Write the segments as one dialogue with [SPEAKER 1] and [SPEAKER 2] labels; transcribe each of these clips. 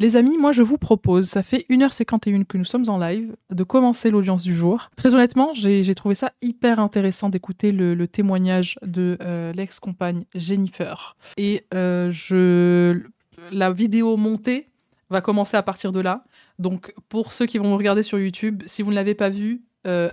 [SPEAKER 1] Les amis, moi je vous propose, ça fait 1h51 que nous sommes en live, de commencer l'audience du jour. Très honnêtement, j'ai trouvé ça hyper intéressant d'écouter le témoignage de l'ex-compagne Jennifer. Et la vidéo montée va commencer à partir de là. Donc pour ceux qui vont me regarder sur YouTube, si vous ne l'avez pas vu,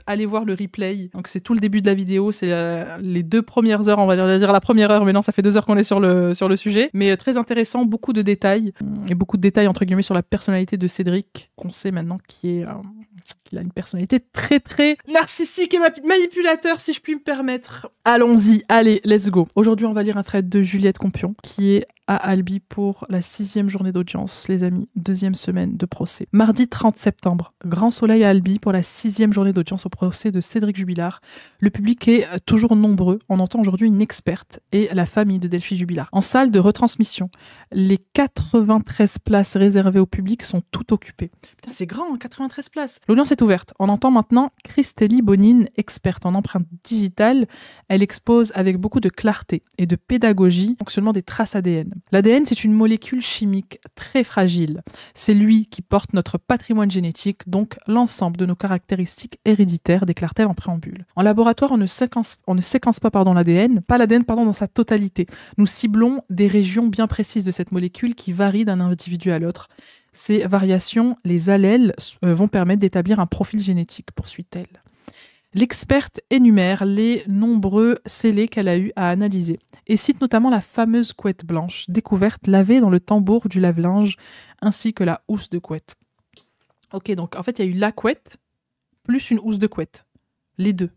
[SPEAKER 1] allez voir le replay. Donc c'est tout le début de la vidéo, c'est les 2 premières heures, on va dire la première heure, mais non, ça fait 2 heures qu'on est sur le sujet. Mais très intéressant, beaucoup de détails, et beaucoup de détails entre guillemets sur la personnalité de Cédric, qu'on sait maintenant qu'il a une personnalité très très narcissique et manipulateur, si je puis me permettre. Allons-y, allez, let's go. Aujourd'hui, on va lire un thread de Juliette Compion, qui est à Albi pour la 6e journée d'audience, les amis, 2e semaine de procès. Mardi 30 septembre, grand soleil à Albi pour la 6e journée d'audience au procès de Cédric Jubilard. Le public est toujours nombreux. On entend aujourd'hui une experte et la famille de Delphine Jubilard. En salle de retransmission, les 93 places réservées au public sont toutes occupées. Putain, c'est grand, 93 places. L'audience est ouverte. On entend maintenant Christélie Bonine, experte en empreinte digitale. Elle expose avec beaucoup de clarté et de pédagogie le fonctionnement des traces ADN. L'ADN, c'est une molécule chimique très fragile. C'est lui qui porte notre patrimoine génétique, donc l'ensemble de nos caractéristiques héréditaires, déclare-t-elle en préambule. En laboratoire, on ne séquence pas l'ADN, dans sa totalité. Nous ciblons des régions bien précises de cette molécule qui varient d'un individu à l'autre. Ces variations, les allèles, vont permettre d'établir un profil génétique, poursuit-elle. L'experte énumère les nombreux scellés qu'elle a eu à analyser et cite notamment la fameuse couette blanche, découverte lavée dans le tambour du lave-linge, ainsi que la housse de couette. Ok, donc en fait, il y a eu la couette plus une housse de couette. Les deux.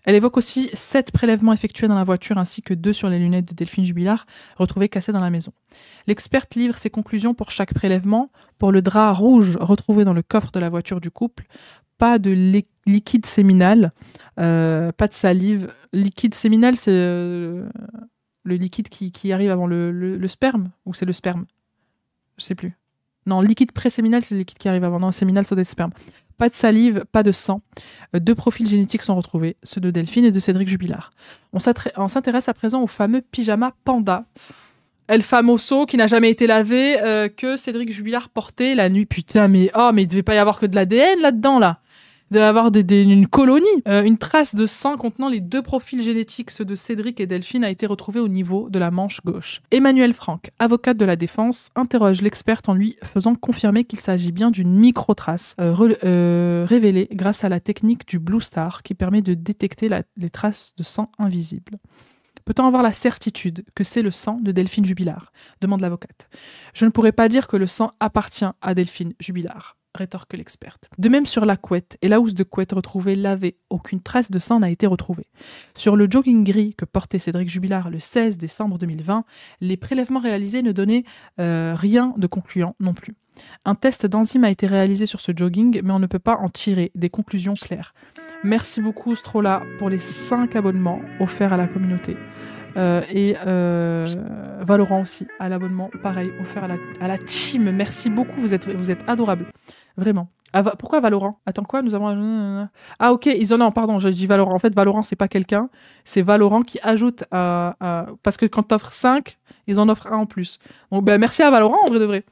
[SPEAKER 1] Elle évoque aussi 7 prélèvements effectués dans la voiture ainsi que 2 sur les lunettes de Delphine Jubilard retrouvées cassées dans la maison. L'experte livre ses conclusions pour chaque prélèvement. Pour le drap rouge retrouvé dans le coffre de la voiture du couple, pas de liquide séminal, pas de salive. Liquide séminal, c'est le liquide qui arrive avant le sperme, ou c'est le sperme? Je sais plus. Non, liquide pré-séminal, c'est le liquide qui arrive avant. Non, séminal, c'est des spermes. Pas de salive, pas de sang. 2 profils génétiques sont retrouvés, ceux de Delphine et de Cédric Jubilard. On s'intéresse à présent au fameux pyjama panda, El Famoso, qui n'a jamais été lavé, que Cédric Jubilard portait la nuit. Putain, mais il devait pas y avoir que de l'ADN là-dedans, là. Il devait y avoir une colonie. Une trace de sang contenant les 2 profils génétiques, ceux de Cédric et Delphine, a été retrouvée au niveau de la manche gauche. Emmanuelle Franck, avocate de la défense, interroge l'experte en lui faisant confirmer qu'il s'agit bien d'une micro-trace révélée grâce à la technique du Blue Star qui permet de détecter les traces de sang invisibles. Peut-on avoir la certitude que c'est le sang de Delphine Jubilard ? Demande l'avocate. Je ne pourrais pas dire que le sang appartient à Delphine Jubilard, rétorque l'experte. De même sur la couette et la housse de couette retrouvée lavée, aucune trace de sang n'a été retrouvée. Sur le jogging gris que portait Cédric Jubilard le 16 décembre 2020, les prélèvements réalisés ne donnaient rien de concluant non plus. Un test d'enzyme a été réalisé sur ce jogging, mais on ne peut pas en tirer des conclusions claires. Merci beaucoup Strola pour les 5 abonnements offerts à la communauté. Et Valorant aussi, à l'abonnement, pareil, offert à la team. Merci beaucoup, vous êtes adorables. Vraiment. Pourquoi Valorant? Attends, quoi? Nous avons... Ah ok, pardon, j'ai dit Valorant. En fait, Valorant, c'est pas quelqu'un. C'est Valorant qui ajoute parce que quand t'offres 5, ils en offrent un en plus. Donc merci à Valorant, en vrai de vrai.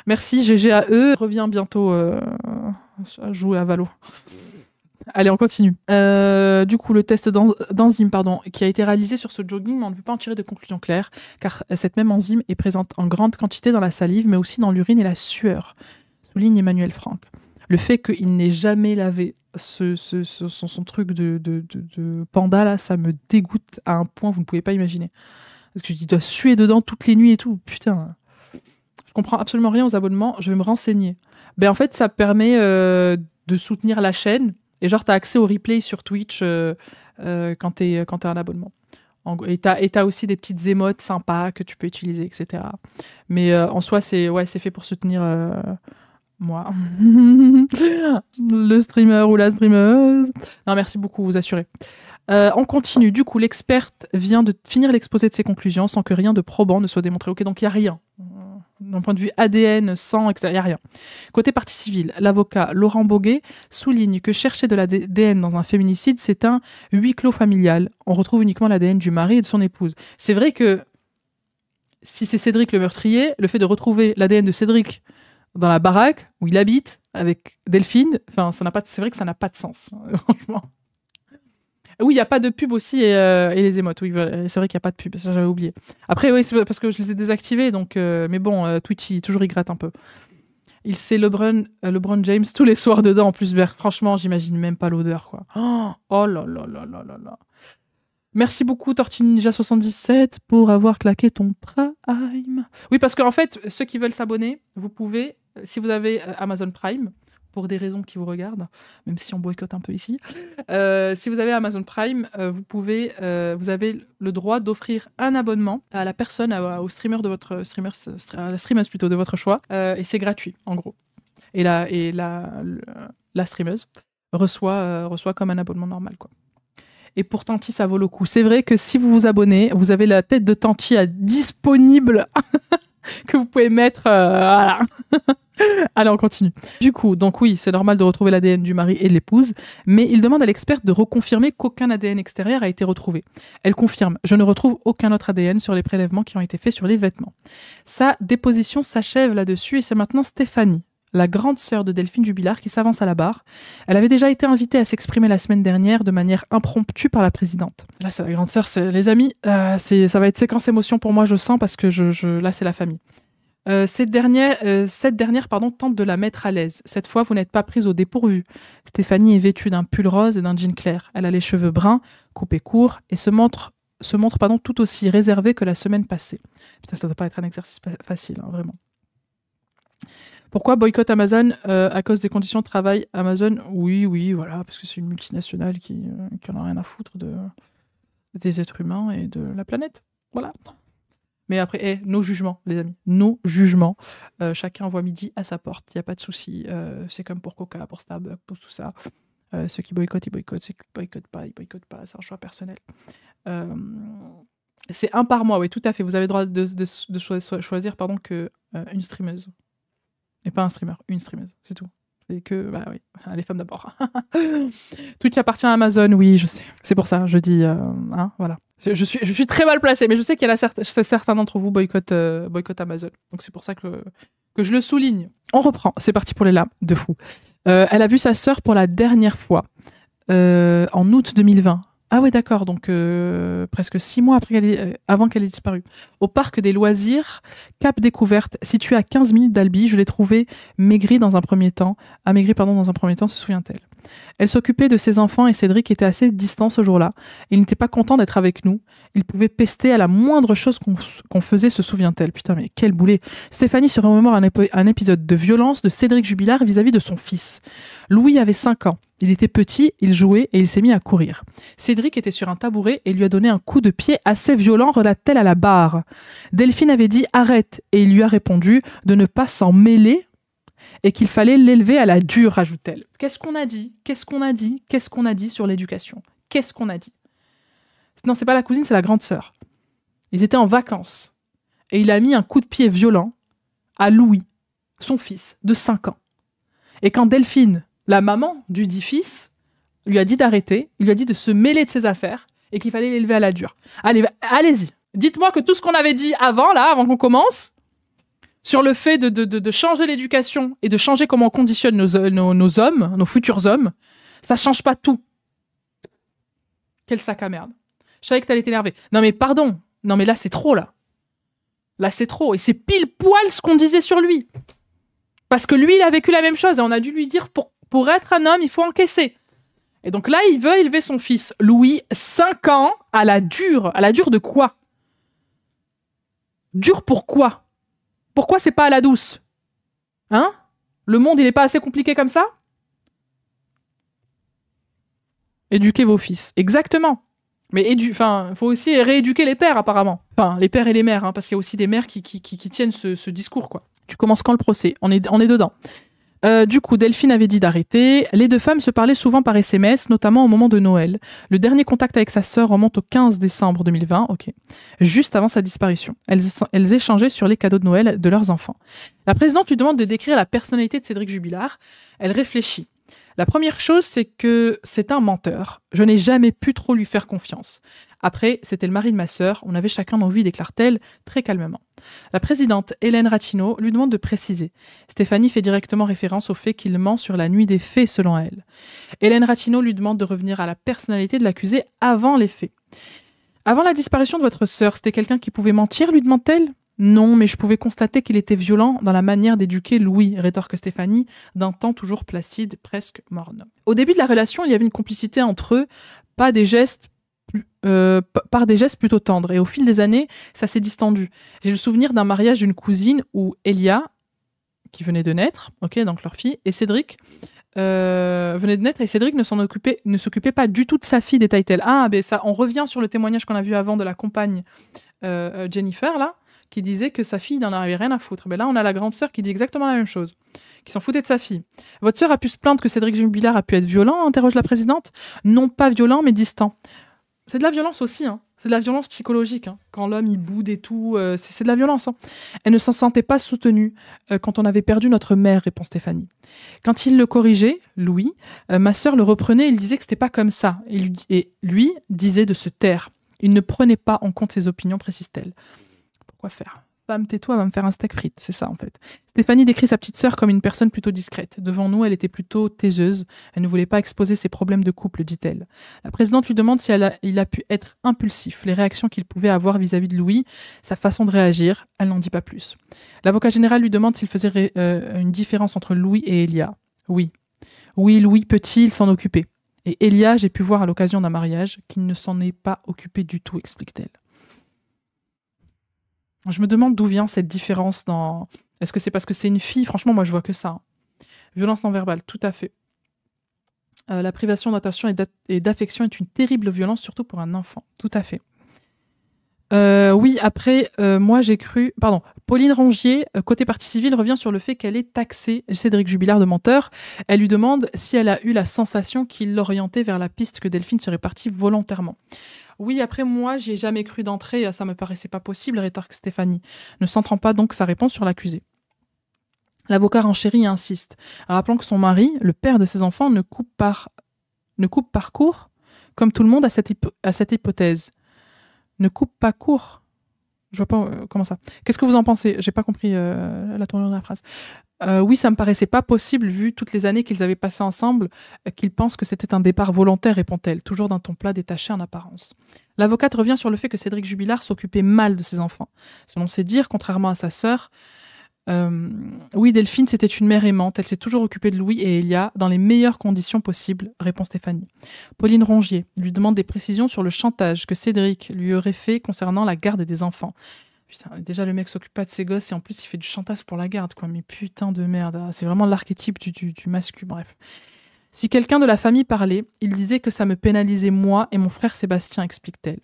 [SPEAKER 1] Merci, GG à eux. Je reviens bientôt à jouer à Valo. Allez, on continue. Du coup, le test d'enzyme, qui a été réalisé sur ce jogging, mais on ne peut pas en tirer de conclusion claire, car cette même enzyme est présente en grande quantité dans la salive, mais aussi dans l'urine et la sueur, souligne Emmanuelle Franck. Le fait qu'il n'ait jamais lavé son truc de panda, là, ça me dégoûte à un point, vous ne pouvez pas imaginer. Parce que je dis, dois suer dedans toutes les nuits et tout. Putain. Je comprends absolument rien aux abonnements, je vais me renseigner. En fait, ça permet de soutenir la chaîne. Et genre, t'as accès au replay sur Twitch quand t'es un abonnement. Et t'as aussi des petites émotes sympas que tu peux utiliser, etc. Mais en soi, c'est fait pour soutenir moi. Le streamer ou la streameuse. Non, merci beaucoup, vous assurez. On continue. Du coup, l'experte vient de finir l'exposé de ses conclusions sans que rien de probant ne soit démontré. Ok, donc il n'y a rien. D'un point de vue ADN, sang, etc., il n'y a rien. Côté partie civile, l'avocat Laurent Boguet souligne que chercher de l'ADN dans un féminicide, c'est un huis clos familial. On retrouve uniquement l'ADN du mari et de son épouse. C'est vrai que si c'est Cédric le meurtrier, le fait de retrouver l'ADN de Cédric dans la baraque où il habite avec Delphine, enfin, c'est vrai que ça n'a pas de sens, franchement. Oui, il n'y a pas de pub aussi et les émotes. Oui, voilà, c'est vrai qu'il n'y a pas de pub, ça j'avais oublié. Après, oui, c'est parce que je les ai désactivés, donc, mais bon, Twitch, toujours il gratte un peu. Il sait LeBron James tous les soirs dedans, en plus, franchement, j'imagine même pas l'odeur, quoi. Oh là là là là là là. Merci beaucoup, Tortue Ninja 77, pour avoir claqué ton Prime. Oui, parce qu'en fait, ceux qui veulent s'abonner, vous pouvez, si vous avez Amazon Prime, pour des raisons qui vous regardent, même si on boycotte un peu ici. Si vous avez Amazon Prime, vous avez le droit d'offrir un abonnement à la personne, au streamer de votre à la streameuse plutôt de votre choix, et c'est gratuit en gros. Et la streameuse reçoit comme un abonnement normal, quoi. Et pour Tanti, ça vaut le coup. C'est vrai que si vous vous abonnez, vous avez la tête de Tanti disponible que vous pouvez mettre. Voilà. Allez, on continue. Du coup, donc oui, c'est normal de retrouver l'ADN du mari et de l'épouse, mais il demande à l'experte de reconfirmer qu'aucun ADN extérieur a été retrouvé. Elle confirme « Je ne retrouve aucun autre ADN sur les prélèvements qui ont été faits sur les vêtements ». Sa déposition s'achève là-dessus et c'est maintenant Stéphanie, la grande sœur de Delphine Jubilard, qui s'avance à la barre. Elle avait déjà été invitée à s'exprimer la semaine dernière de manière impromptue par la présidente. Là, c'est la grande sœur, les amis, ça va être séquence émotion pour moi, je sens, parce que là, c'est la famille. Cette dernière tente de la mettre à l'aise. Cette fois, vous n'êtes pas prise au dépourvu. Stéphanie est vêtue d'un pull rose et d'un jean clair. Elle a les cheveux bruns, coupés courts, et se montre tout aussi réservée que la semaine passée. Putain, ça ne doit pas être un exercice facile, hein, vraiment. Pourquoi boycott Amazon à cause des conditions de travail Amazon? Oui, voilà, parce que c'est une multinationale qui en a rien à foutre des êtres humains et de la planète. Voilà. Mais après, nos jugements, les amis, nos jugements. Chacun envoie midi à sa porte, il n'y a pas de souci. C'est comme pour Coca, pour Starbucks, pour tout ça. Ceux qui boycottent, ils boycottent. Ceux qui ne boycottent pas, ils boycottent pas. C'est un choix personnel. C'est un par mois, oui, tout à fait. Vous avez le droit de choisir une streameuse. Et pas un streamer, une streameuse, c'est tout. Et que, bah oui, les femmes d'abord. Twitch appartient à Amazon, oui, je sais. C'est pour ça, je dis, voilà. Je suis très mal placée, mais je sais qu'il y a certains d'entre vous boycottent Amazon. Donc c'est pour ça que je le souligne. On reprend, c'est parti pour les larmes de fou. Elle a vu sa sœur pour la dernière fois en août 2020. Ah ouais, d'accord, donc presque 6 mois avant qu'elle ait disparu. Au parc des loisirs, Cap Découverte, situé à 15 minutes d'Albi, je l'ai trouvée amaigrie dans un premier temps, se souvient-elle. Elle s'occupait de ses enfants et Cédric était assez distant ce jour-là. Il n'était pas content d'être avec nous. Il pouvait pester à la moindre chose qu'on faisait, se souvient-elle. Putain, mais quel boulet. Stéphanie se remémore un épisode de violence de Cédric Jubilard vis-à-vis de son fils. Louis avait 5 ans. Il était petit, il jouait et il s'est mis à courir. Cédric était sur un tabouret et lui a donné un coup de pied assez violent, relate-t-elle à la barre. Delphine avait dit « Arrête » et il lui a répondu de ne pas s'en mêler et qu'il fallait l'élever à la dure, ajoute-t-elle. Qu'est-ce qu'on a dit sur l'éducation? Qu'est-ce qu'on a dit? Non, c'est pas la cousine, c'est la grande sœur. Ils étaient en vacances. Et il a mis un coup de pied violent à Louis, son fils, de 5 ans. Et quand Delphine, la maman du dit fils, lui a dit d'arrêter, il lui a dit de se mêler de ses affaires et qu'il fallait l'élever à la dure. Allez-y. Dites-moi que tout ce qu'on avait dit avant qu'on commence, sur le fait de changer l'éducation et de changer comment on conditionne nos hommes, nos futurs hommes, ça change pas tout. Quel sac à merde. Je savais que t'allais t'énerver. Non mais pardon. Non mais là c'est trop là. Là c'est trop. Et c'est pile poil ce qu'on disait sur lui. Parce que lui il a vécu la même chose et on a dû lui dire pour être un homme il faut encaisser. Et donc là il veut élever son fils Louis, 5 ans, à la dure. À la dure de quoi? Dure pour quoi? Pourquoi c'est pas à la douce? Hein? Le monde, il est pas assez compliqué comme ça? Éduquez vos fils. Exactement. Mais faut aussi rééduquer les pères, apparemment. Enfin, les pères et les mères, parce qu'il y a aussi des mères qui tiennent ce discours, quoi. Tu commences quand le procès? On est dedans. Du coup, Delphine avait dit d'arrêter. Les deux femmes se parlaient souvent par SMS, notamment au moment de Noël. Le dernier contact avec sa sœur remonte au 15 décembre 2020, juste avant sa disparition. Elles échangeaient sur les cadeaux de Noël de leurs enfants. La présidente lui demande de décrire la personnalité de Cédric Jubilard. Elle réfléchit. La première chose, c'est que c'est un menteur. Je n'ai jamais pu trop lui faire confiance. Après, c'était le mari de ma sœur. On avait chacun nos vies, déclare-t-elle très calmement. La présidente Hélène Rattino lui demande de préciser. Stéphanie fait directement référence au fait qu'il ment sur la nuit des faits selon elle. Hélène Rattino lui demande de revenir à la personnalité de l'accusé avant les faits. Avant la disparition de votre sœur, c'était quelqu'un qui pouvait mentir, lui demande-t-elle ? Non, mais je pouvais constater qu'il était violent dans la manière d'éduquer Louis, rétorque Stéphanie, d'un ton toujours placide, presque morne. Au début de la relation, il y avait une complicité entre eux, par des gestes plutôt tendres. Et au fil des années, ça s'est distendu. J'ai le souvenir d'un mariage d'une cousine où Elia, qui venait de naître, donc leur fille, et Cédric venait de naître, et Cédric ne s'occupait pas du tout de sa fille, détaille-t-elle. Ah, ben ça, on revient sur le témoignage qu'on a vu avant de la compagne Jennifer, là, qui disait que sa fille n'en avait rien à foutre. Mais là, on a la grande sœur qui dit exactement la même chose, qui s'en foutait de sa fille. Votre sœur a pu se plaindre que Cédric Jubilard a pu être violent, interroge la présidente. Non pas violent, mais distant. C'est de la violence aussi, hein. C'est de la violence psychologique, hein. Quand l'homme il boude et tout, c'est de la violence, hein. Elle ne s'en sentait pas soutenue quand on avait perdu notre mère, répond Stéphanie. Quand il le corrigeait, Louis, ma sœur le reprenait, il disait que c'était pas comme ça. Et lui disait de se taire. Il ne prenait pas en compte ses opinions, précise-t-elle. Pourquoi faire ? Femme, tais-toi, va me faire un steak frites, c'est ça en fait. Stéphanie décrit sa petite sœur comme une personne plutôt discrète. Devant nous, elle était plutôt taiseuse. Elle ne voulait pas exposer ses problèmes de couple, dit-elle. La présidente lui demande si il a pu être impulsif, les réactions qu'il pouvait avoir vis-à-vis de Louis, sa façon de réagir. Elle n'en dit pas plus. L'avocat général lui demande s'il faisait une différence entre Louis et Elia. Oui. Oui, Louis, petit, il s'en occupait. Et Elia, j'ai pu voir à l'occasion d'un mariage qu'il ne s'en est pas occupé du tout, explique-t-elle. Je me demande d'où vient cette différence dans... Est-ce que c'est parce que c'est une fille ? Franchement, moi, je vois que ça. Violence non verbale, tout à fait. La privation d'attention et d'affection est une terrible violence, surtout pour un enfant. Tout à fait. Oui, après, moi, j'ai cru... Pardon. Pauline Rongier, côté partie civile, revient sur le fait qu'elle ait taxé Cédric Jubilard de menteur. Elle lui demande si elle a eu la sensation qu'il l'orientait vers la piste que Delphine serait partie volontairement. Oui, après, moi, j'y ai jamais cru d'entrée, ça me paraissait pas possible, rétorque Stéphanie, ne centrant pas donc sa réponse sur l'accusé. L'avocat renchérit et insiste, rappelant que son mari, le père de ses enfants, ne coupe par court, comme tout le monde, à cette hypothèse. Ne coupe pas court. Je vois pas comment ça. Qu'est-ce que vous en pensez ? J'ai pas compris la tournure de la phrase. Oui, ça me paraissait pas possible, vu toutes les années qu'ils avaient passées ensemble, qu'ils pensent que c'était un départ volontaire, répond-elle, toujours d'un ton plat détaché en apparence. L'avocate revient sur le fait que Cédric Jubilard s'occupait mal de ses enfants. Selon ses dires, contrairement à sa sœur, oui, Delphine, c'était une mère aimante, elle s'est toujours occupée de Louis et Elia dans les meilleures conditions possibles, répond Stéphanie. Pauline Rongier lui demande des précisions sur le chantage que Cédric lui aurait fait concernant la garde des enfants. Putain, déjà, le mec s'occupe pas de ses gosses et en plus, il fait du chantage pour la garde, quoi. Mais putain de merde. C'est vraiment l'archétype du masculin, bref. Si quelqu'un de la famille parlait, il disait que ça me pénalisait moi et mon frère Sébastien, explique-t-elle.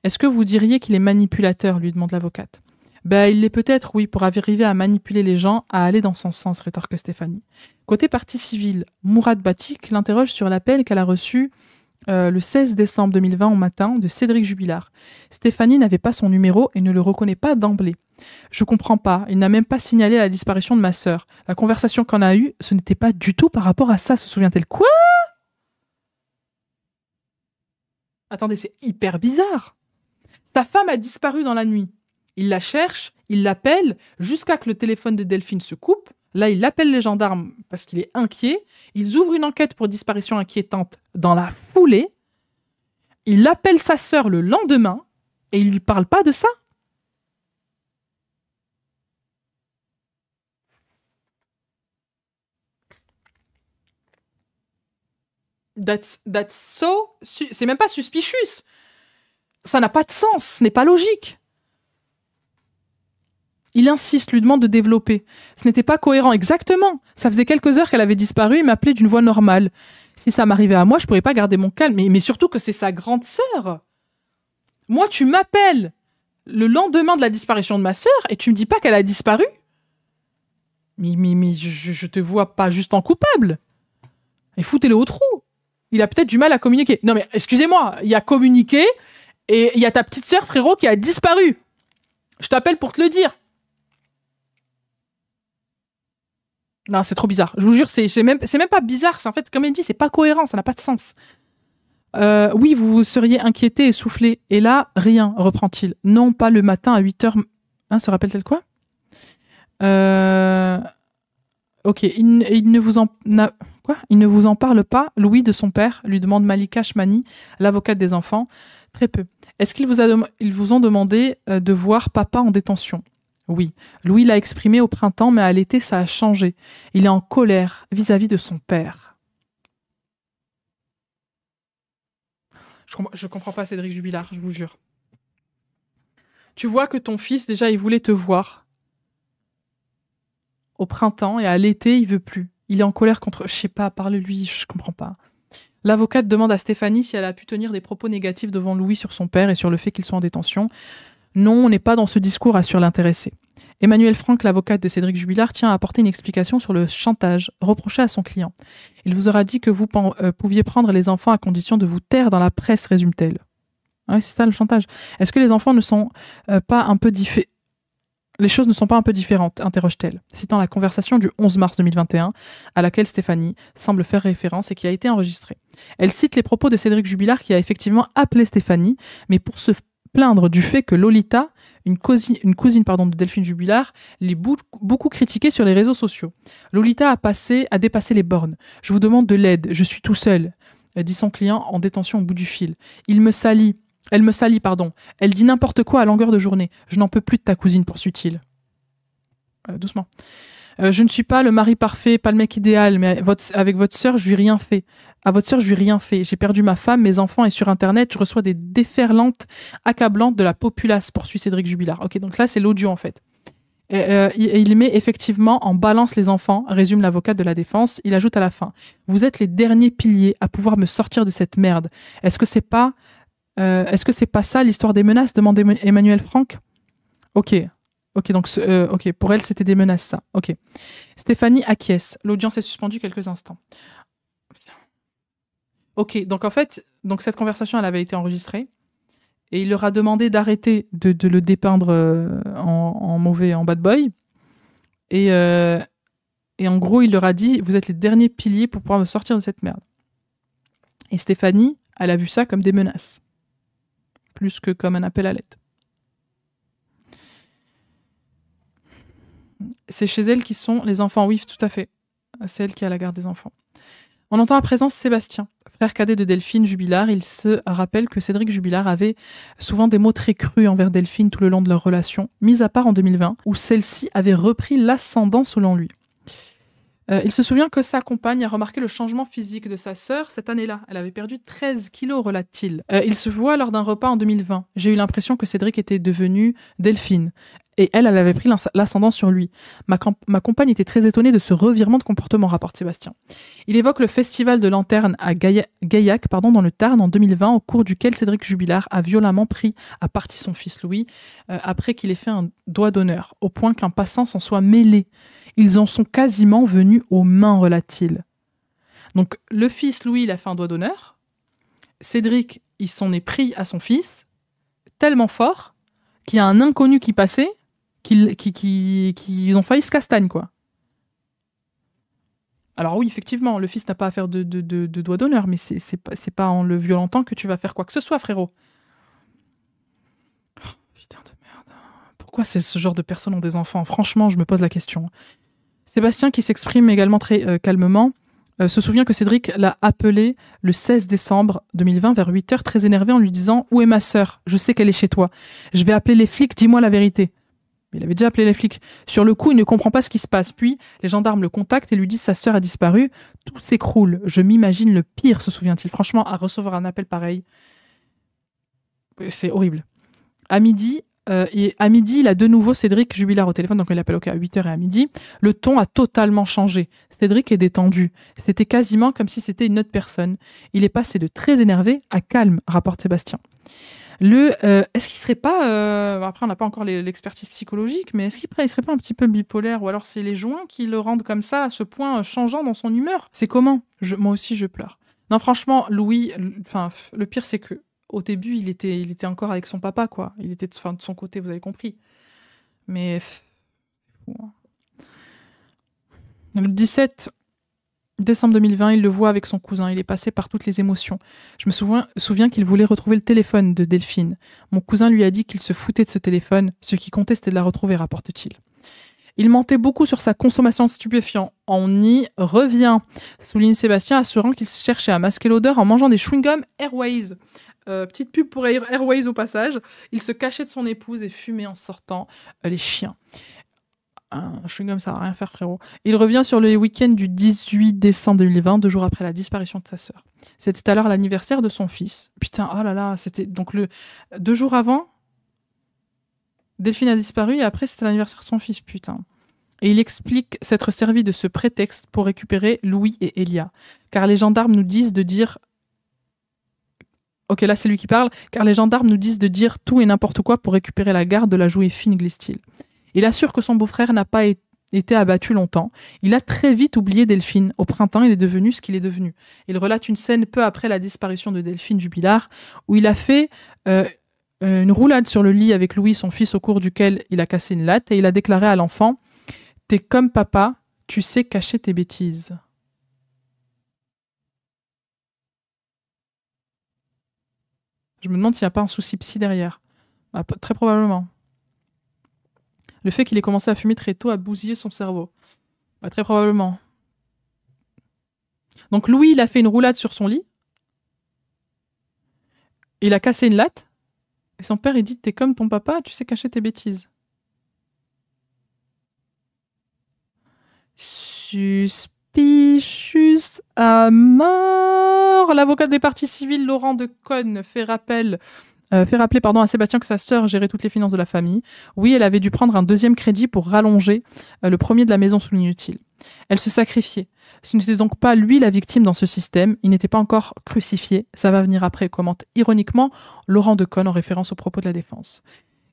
[SPEAKER 1] Est-ce que vous diriez qu'il est manipulateur, lui demande l'avocate. Ben, il l'est peut-être, oui, pour arriver à manipuler les gens, à aller dans son sens, rétorque Stéphanie. Côté partie civile, Mourad Batik l'interroge sur l'appel qu'elle a reçu le 16 décembre 2020 au matin de Cédric Jubilard. Stéphanie n'avait pas son numéro et ne le reconnaît pas d'emblée. Je comprends pas, il n'a même pas signalé la disparition de ma sœur. La conversation qu'on a eue, ce n'était pas du tout par rapport à ça, se souvient-elle ? Quoi ? Attendez, c'est hyper bizarre. Sa femme a disparu dans la nuit. Il la cherche, il l'appelle, jusqu'à que le téléphone de Delphine se coupe. Là, il appelle les gendarmes parce qu'il est inquiet. Ils ouvrent une enquête pour disparition inquiétante dans la foulée. Il appelle sa sœur le lendemain et il lui parle pas de ça. That's so... C'est même pas suspicious. Ça n'a pas de sens, ce n'est pas logique. Il insiste, lui demande de développer. Ce n'était pas cohérent, exactement. Ça faisait quelques heures qu'elle avait disparu et m'appelait d'une voix normale. Si ça m'arrivait à moi, je pourrais pas garder mon calme. Mais surtout que c'est sa grande sœur. Moi, tu m'appelles le lendemain de la disparition de ma sœur et tu me dis pas qu'elle a disparu ? Mais je te vois pas juste en coupable. Et foutez-le au trou. Il a peut-être du mal à communiquer. Non mais, excusez-moi, il y a communiqué et il y a ta petite sœur, frérot, qui a disparu. Je t'appelle pour te le dire. Non, c'est trop bizarre. Je vous jure, c'est même pas bizarre. C'est en fait, comme elle dit, c'est pas cohérent, ça n'a pas de sens. Oui, vous seriez inquiété et soufflé. Et là, rien, reprend-il. Non, pas le matin à 8h. Se rappelle-t-elle quoi? Ok, il ne vous en... Quoi? Il ne vous en parle pas, Louis, de son père, lui demande Malika Shmani, l'avocate des enfants. Très peu. Est-ce ils vous ont demandé de voir papa en détention? Oui. Louis l'a exprimé au printemps, mais à l'été, ça a changé. Il est en colère vis-à-vis de son père. Je comprends pas Cédric Jubilard, je vous jure. Tu vois que ton fils, déjà, il voulait te voir au printemps, et à l'été, il veut plus. Il est en colère contre... Je sais pas, parle-lui, je comprends pas. L'avocate demande à Stéphanie si elle a pu tenir des propos négatifs devant Louis sur son père et sur le fait qu'il soit en détention. Non, on n'est pas dans ce discours, assure l'intéressé. Emmanuel Franck, l'avocate de Cédric Jubilard, tient à apporter une explication sur le chantage reproché à son client. Il vous aura dit que vous pouviez prendre les enfants à condition de vous taire dans la presse, résume-t-elle. Ah oui, c'est ça le chantage. Est-ce que les enfants ne sont pas un peu différents? Les choses ne sont pas un peu différentes, interroge-t-elle, citant la conversation du 11 mars 2021, à laquelle Stéphanie semble faire référence et qui a été enregistrée. Elle cite les propos de Cédric Jubilard qui a effectivement appelé Stéphanie, mais pour se plaindre du fait que Lolita, une cousine de Delphine Jubilard, l'ait beaucoup critiquée sur les réseaux sociaux. Lolita a dépassé les bornes. Je vous demande de l'aide, je suis tout seul, dit son client en détention au bout du fil. Elle me salit, pardon. Elle dit n'importe quoi à longueur de journée. Je n'en peux plus de ta cousine, poursuit-il. Doucement. Je ne suis pas le mari parfait, pas le mec idéal, mais avec votre sœur, je lui ai rien fait. À votre sœur, je lui ai rien fait. J'ai perdu ma femme, mes enfants, et sur Internet, je reçois des déferlantes accablantes de la populace, poursuit Cédric Jubilard. Ok, donc là, c'est l'audio, en fait. Il met effectivement en balance les enfants, résume l'avocate de la défense. Il ajoute à la fin. Vous êtes les derniers piliers à pouvoir me sortir de cette merde. Est-ce que c'est pas ça l'histoire des menaces, demande Emmanuel Franck. Ok, donc ok, pour elle c'était des menaces ça. Ok. Stéphanie acquiesce. L'audience est suspendue quelques instants. Ok, donc en fait, cette conversation elle avait été enregistrée et il leur a demandé d'arrêter de le dépeindre en mauvais, en bad boy. Et en gros il leur a dit vous êtes les derniers piliers pour pouvoir me sortir de cette merde. Et Stéphanie, elle a vu ça comme des menaces. Plus que comme un appel à l'aide. C'est chez elle qui sont les enfants, oui, tout à fait. C'est elle qui a la garde des enfants. On entend à présent Sébastien, frère cadet de Delphine Jubilard. Il se rappelle que Cédric Jubilard avait souvent des mots très crus envers Delphine tout le long de leur relation, mis à part en 2020, où celle-ci avait repris l'ascendant selon lui. Il se souvient que sa compagne a remarqué le changement physique de sa sœur cette année-là. Elle avait perdu 13 kilos, relate-t-il. Il se voit lors d'un repas en 2020. J'ai eu l'impression que Cédric était devenu Delphine. Et elle avait pris l'ascendant sur lui. Ma compagne était très étonnée de ce revirement de comportement, rapporte Sébastien. Il évoque le festival de Lanterne à Gaillac, dans le Tarn, en 2020, au cours duquel Cédric Jubilard a violemment pris à partie son fils Louis, après qu'il ait fait un doigt d'honneur, au point qu'un passant s'en soit mêlé. Ils en sont quasiment venus aux mains, relate-t-il. Donc, le fils Louis, il a fait un doigt d'honneur. Cédric, il s'en est pris à son fils, tellement fort, qu'il y a un inconnu qui passait, qu'ils ont failli se castagne, quoi. Alors oui, effectivement, le fils n'a pas à faire de doigt d'honneur, mais c'est pas en le violentant que tu vas faire quoi que ce soit, frérot. Oh, putain de merde. Pourquoi ce genre de personnes ont des enfants? Franchement, je me pose la question. Sébastien, qui s'exprime également très calmement, se souvient que Cédric l'a appelé le 16 décembre 2020 vers 8h, très énervé, en lui disant « Où est ma sœur? Je sais qu'elle est chez toi. Je vais appeler les flics, dis-moi la vérité. » Il avait déjà appelé les flics. Sur le coup, il ne comprend pas ce qui se passe. Puis, les gendarmes le contactent et lui disent « Sa sœur a disparu. » Tout s'écroule. Je m'imagine le pire, se souvient-il. Franchement, à recevoir un appel pareil, c'est horrible. À midi, il a de nouveau Cédric Jubilard au téléphone, donc il l'appelle à 8h et à midi. Le ton a totalement changé. Cédric est détendu. C'était quasiment comme si c'était une autre personne. Il est passé de très énervé à calme, rapporte Sébastien. Est-ce qu'il serait pas... après, on n'a pas encore l'expertise psychologique, mais est-ce qu'il serait pas un petit peu bipolaire? Ou alors c'est les joints qui le rendent comme ça, à ce point changeant dans son humeur? C'est comment? Moi aussi, je pleure. Non, franchement, Louis... le pire, c'est que au début, il était encore avec son papa, quoi. Il était de son côté, vous avez compris. Mais... Le 17 Décembre 2020, il le voit avec son cousin. Il est passé par toutes les émotions. Je me souviens qu'il voulait retrouver le téléphone de Delphine. Mon cousin lui a dit qu'il se foutait de ce téléphone. Ce qui comptait, c'était de la retrouver, rapporte-t-il. Il mentait beaucoup sur sa consommation de stupéfiants. On y revient, souligne Sébastien, assurant qu'il cherchait à masquer l'odeur en mangeant des chewing-gums Airways. Petite pub pour Airways au passage. Il se cachait de son épouse et fumait en sortant. Les chiens. Un chewing-gum, ça va rien faire, frérot. Il revient sur le week-end du 18 décembre 2020, 2 jours après la disparition de sa sœur. C'était alors l'anniversaire de son fils. Putain, oh là là, c'était donc 2 jours avant, Delphine a disparu et après c'était l'anniversaire de son fils, putain. Et il explique s'être servi de ce prétexte pour récupérer Louis et Elia. Car les gendarmes nous disent de dire... Ok, là c'est lui qui parle. Car les gendarmes nous disent de dire tout et n'importe quoi pour récupérer la garde de la jouée fine, glisse-t-il. Il assure que son beau-frère n'a pas été abattu longtemps. Il a très vite oublié Delphine. Au printemps, il est devenu ce qu'il est devenu. Il relate une scène peu après la disparition de Delphine Jubilard, où il a fait une roulade sur le lit avec Louis, son fils, au cours duquel il a cassé une latte, et il a déclaré à l'enfant « T'es comme papa, tu sais cacher tes bêtises ». Je me demande s'il n'y a pas un souci psy derrière. Bah, très probablement. Le fait qu'il ait commencé à fumer très tôt a bousillé son cerveau. Bah, très probablement. Donc Louis, il a fait une roulade sur son lit. Il a cassé une latte. Et son père, il dit « T'es comme ton papa, tu sais cacher tes bêtises ». Suspicious à mort. L'avocat des parties civiles, Laurent de Conne, fait rappeler à Sébastien que sa sœur gérait toutes les finances de la famille. Oui, elle avait dû prendre un deuxième crédit pour rallonger le premier de la maison, souligne-t-il. Elle se sacrifiait. Ce n'était donc pas lui la victime dans ce système. Il n'était pas encore crucifié. Ça va venir après, commente ironiquement Laurent de Conne en référence aux propos de la défense.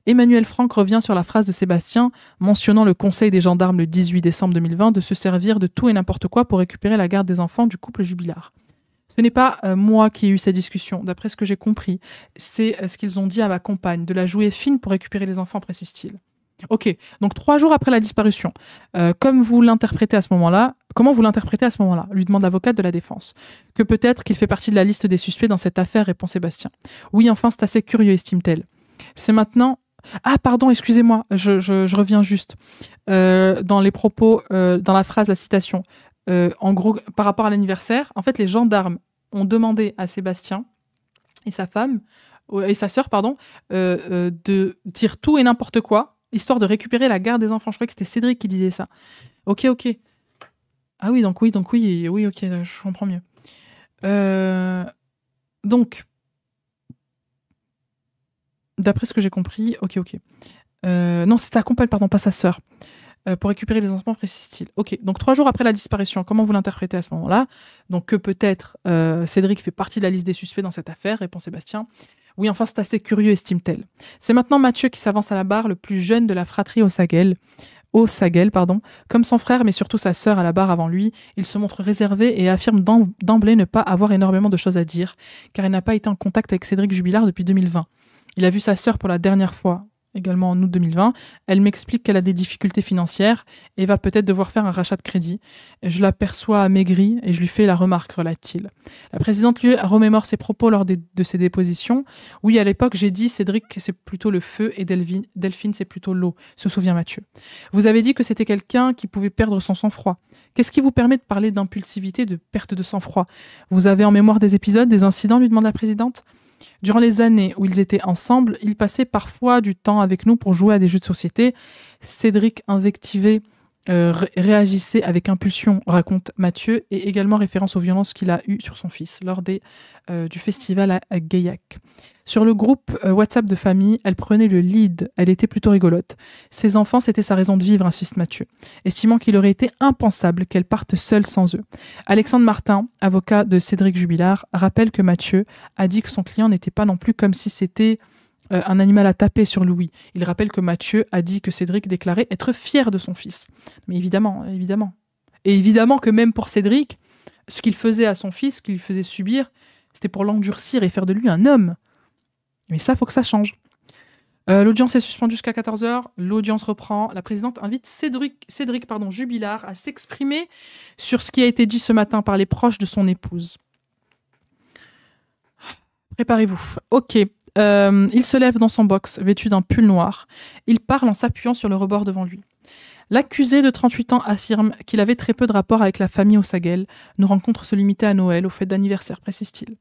[SPEAKER 1] Emmanuel Franck revient sur la phrase de Sébastien mentionnant le conseil des gendarmes le 18 décembre 2020 de se servir de tout et n'importe quoi pour récupérer la garde des enfants du couple Jubilard. Ce n'est pas moi qui ai eu cette discussion, d'après ce que j'ai compris. C'est ce qu'ils ont dit à ma compagne, de la jouer fine pour récupérer les enfants, précise-t-il. Ok, donc 3 jours après la disparition, comment vous l'interprétez à ce moment-là, lui demande l'avocate de la défense. Que peut-être qu'il fait partie de la liste des suspects dans cette affaire, répond Sébastien. Oui, enfin, c'est assez curieux, estime-t-elle. C'est maintenant... Ah, pardon, excusez-moi, je reviens juste. Dans les propos, dans la phrase, la citation... en gros, par rapport à l'anniversaire, en fait, les gendarmes ont demandé à Sébastien et sa femme, et sa sœur, de dire tout et n'importe quoi, histoire de récupérer la garde des enfants. Je crois que c'était Cédric qui disait ça. Ok. Ah oui, ok, je comprends mieux. Donc, d'après ce que j'ai compris, ok. Non, c'est sa compagne, pardon, pas sa sœur. Pour récupérer les enfants, précise-t-il. Ok, donc 3 jours après la disparition, comment vous l'interprétez à ce moment-là? Donc que peut-être Cédric fait partie de la liste des suspects dans cette affaire, répond Sébastien. Oui, enfin, c'est assez curieux, estime-t-elle. C'est maintenant Mathieu qui s'avance à la barre, le plus jeune de la fratrie Sauguel, comme son frère, mais surtout sa sœur à la barre avant lui. Il se montre réservé et affirme d'emblée ne pas avoir énormément de choses à dire, car il n'a pas été en contact avec Cédric Jubilard depuis 2020. Il a vu sa sœur pour la dernière fois, également en août 2020. Elle m'explique qu'elle a des difficultés financières et va peut-être devoir faire un rachat de crédit. Je l'aperçois amaigrie et je lui fais la remarque, relate-t-il. La présidente lui remémore ses propos lors de ses dépositions. Oui, à l'époque, j'ai dit Cédric, c'est plutôt le feu et Delphine, c'est plutôt l'eau, se souvient Mathieu. Vous avez dit que c'était quelqu'un qui pouvait perdre son sang-froid. Qu'est-ce qui vous permet de parler d'impulsivité, de perte de sang-froid? Vous avez en mémoire des épisodes, des incidents, lui demande la présidente. Durant les années où ils étaient ensemble, il passait parfois du temps avec nous pour jouer à des jeux de société. Cédric invectivé réagissait avec impulsion, raconte Mathieu, et également référence aux violences qu'il a eues sur son fils lors du festival à Gaillac. Sur le groupe WhatsApp de famille, elle prenait le lead, elle était plutôt rigolote. Ses enfants, c'était sa raison de vivre, insiste Mathieu, estimant qu'il aurait été impensable qu'elle parte seule sans eux. Alexandre Martin, avocat de Cédric Jubilard, rappelle que Mathieu a dit que son client n'était pas non plus comme si c'était un animal à taper sur Louis. Il rappelle que Mathieu a dit que Cédric déclarait être fier de son fils. Mais évidemment. Et évidemment que même pour Cédric, ce qu'il faisait à son fils, ce qu'il faisait subir, c'était pour l'endurcir et faire de lui un homme. Mais ça, faut que ça change. L'audience est suspendue jusqu'à 14 h. L'audience reprend. La présidente invite Cédric Jubilard à s'exprimer sur ce qui a été dit ce matin par les proches de son épouse. Préparez-vous. Ok. Il se lève dans son box, vêtu d'un pull noir. Il parle en s'appuyant sur le rebord devant lui. L'accusé de 38 ans affirme qu'il avait très peu de rapport avec la famille Ossagel. Nos rencontres se limitaient à Noël, aux fêtes d'anniversaire, précise-t-il.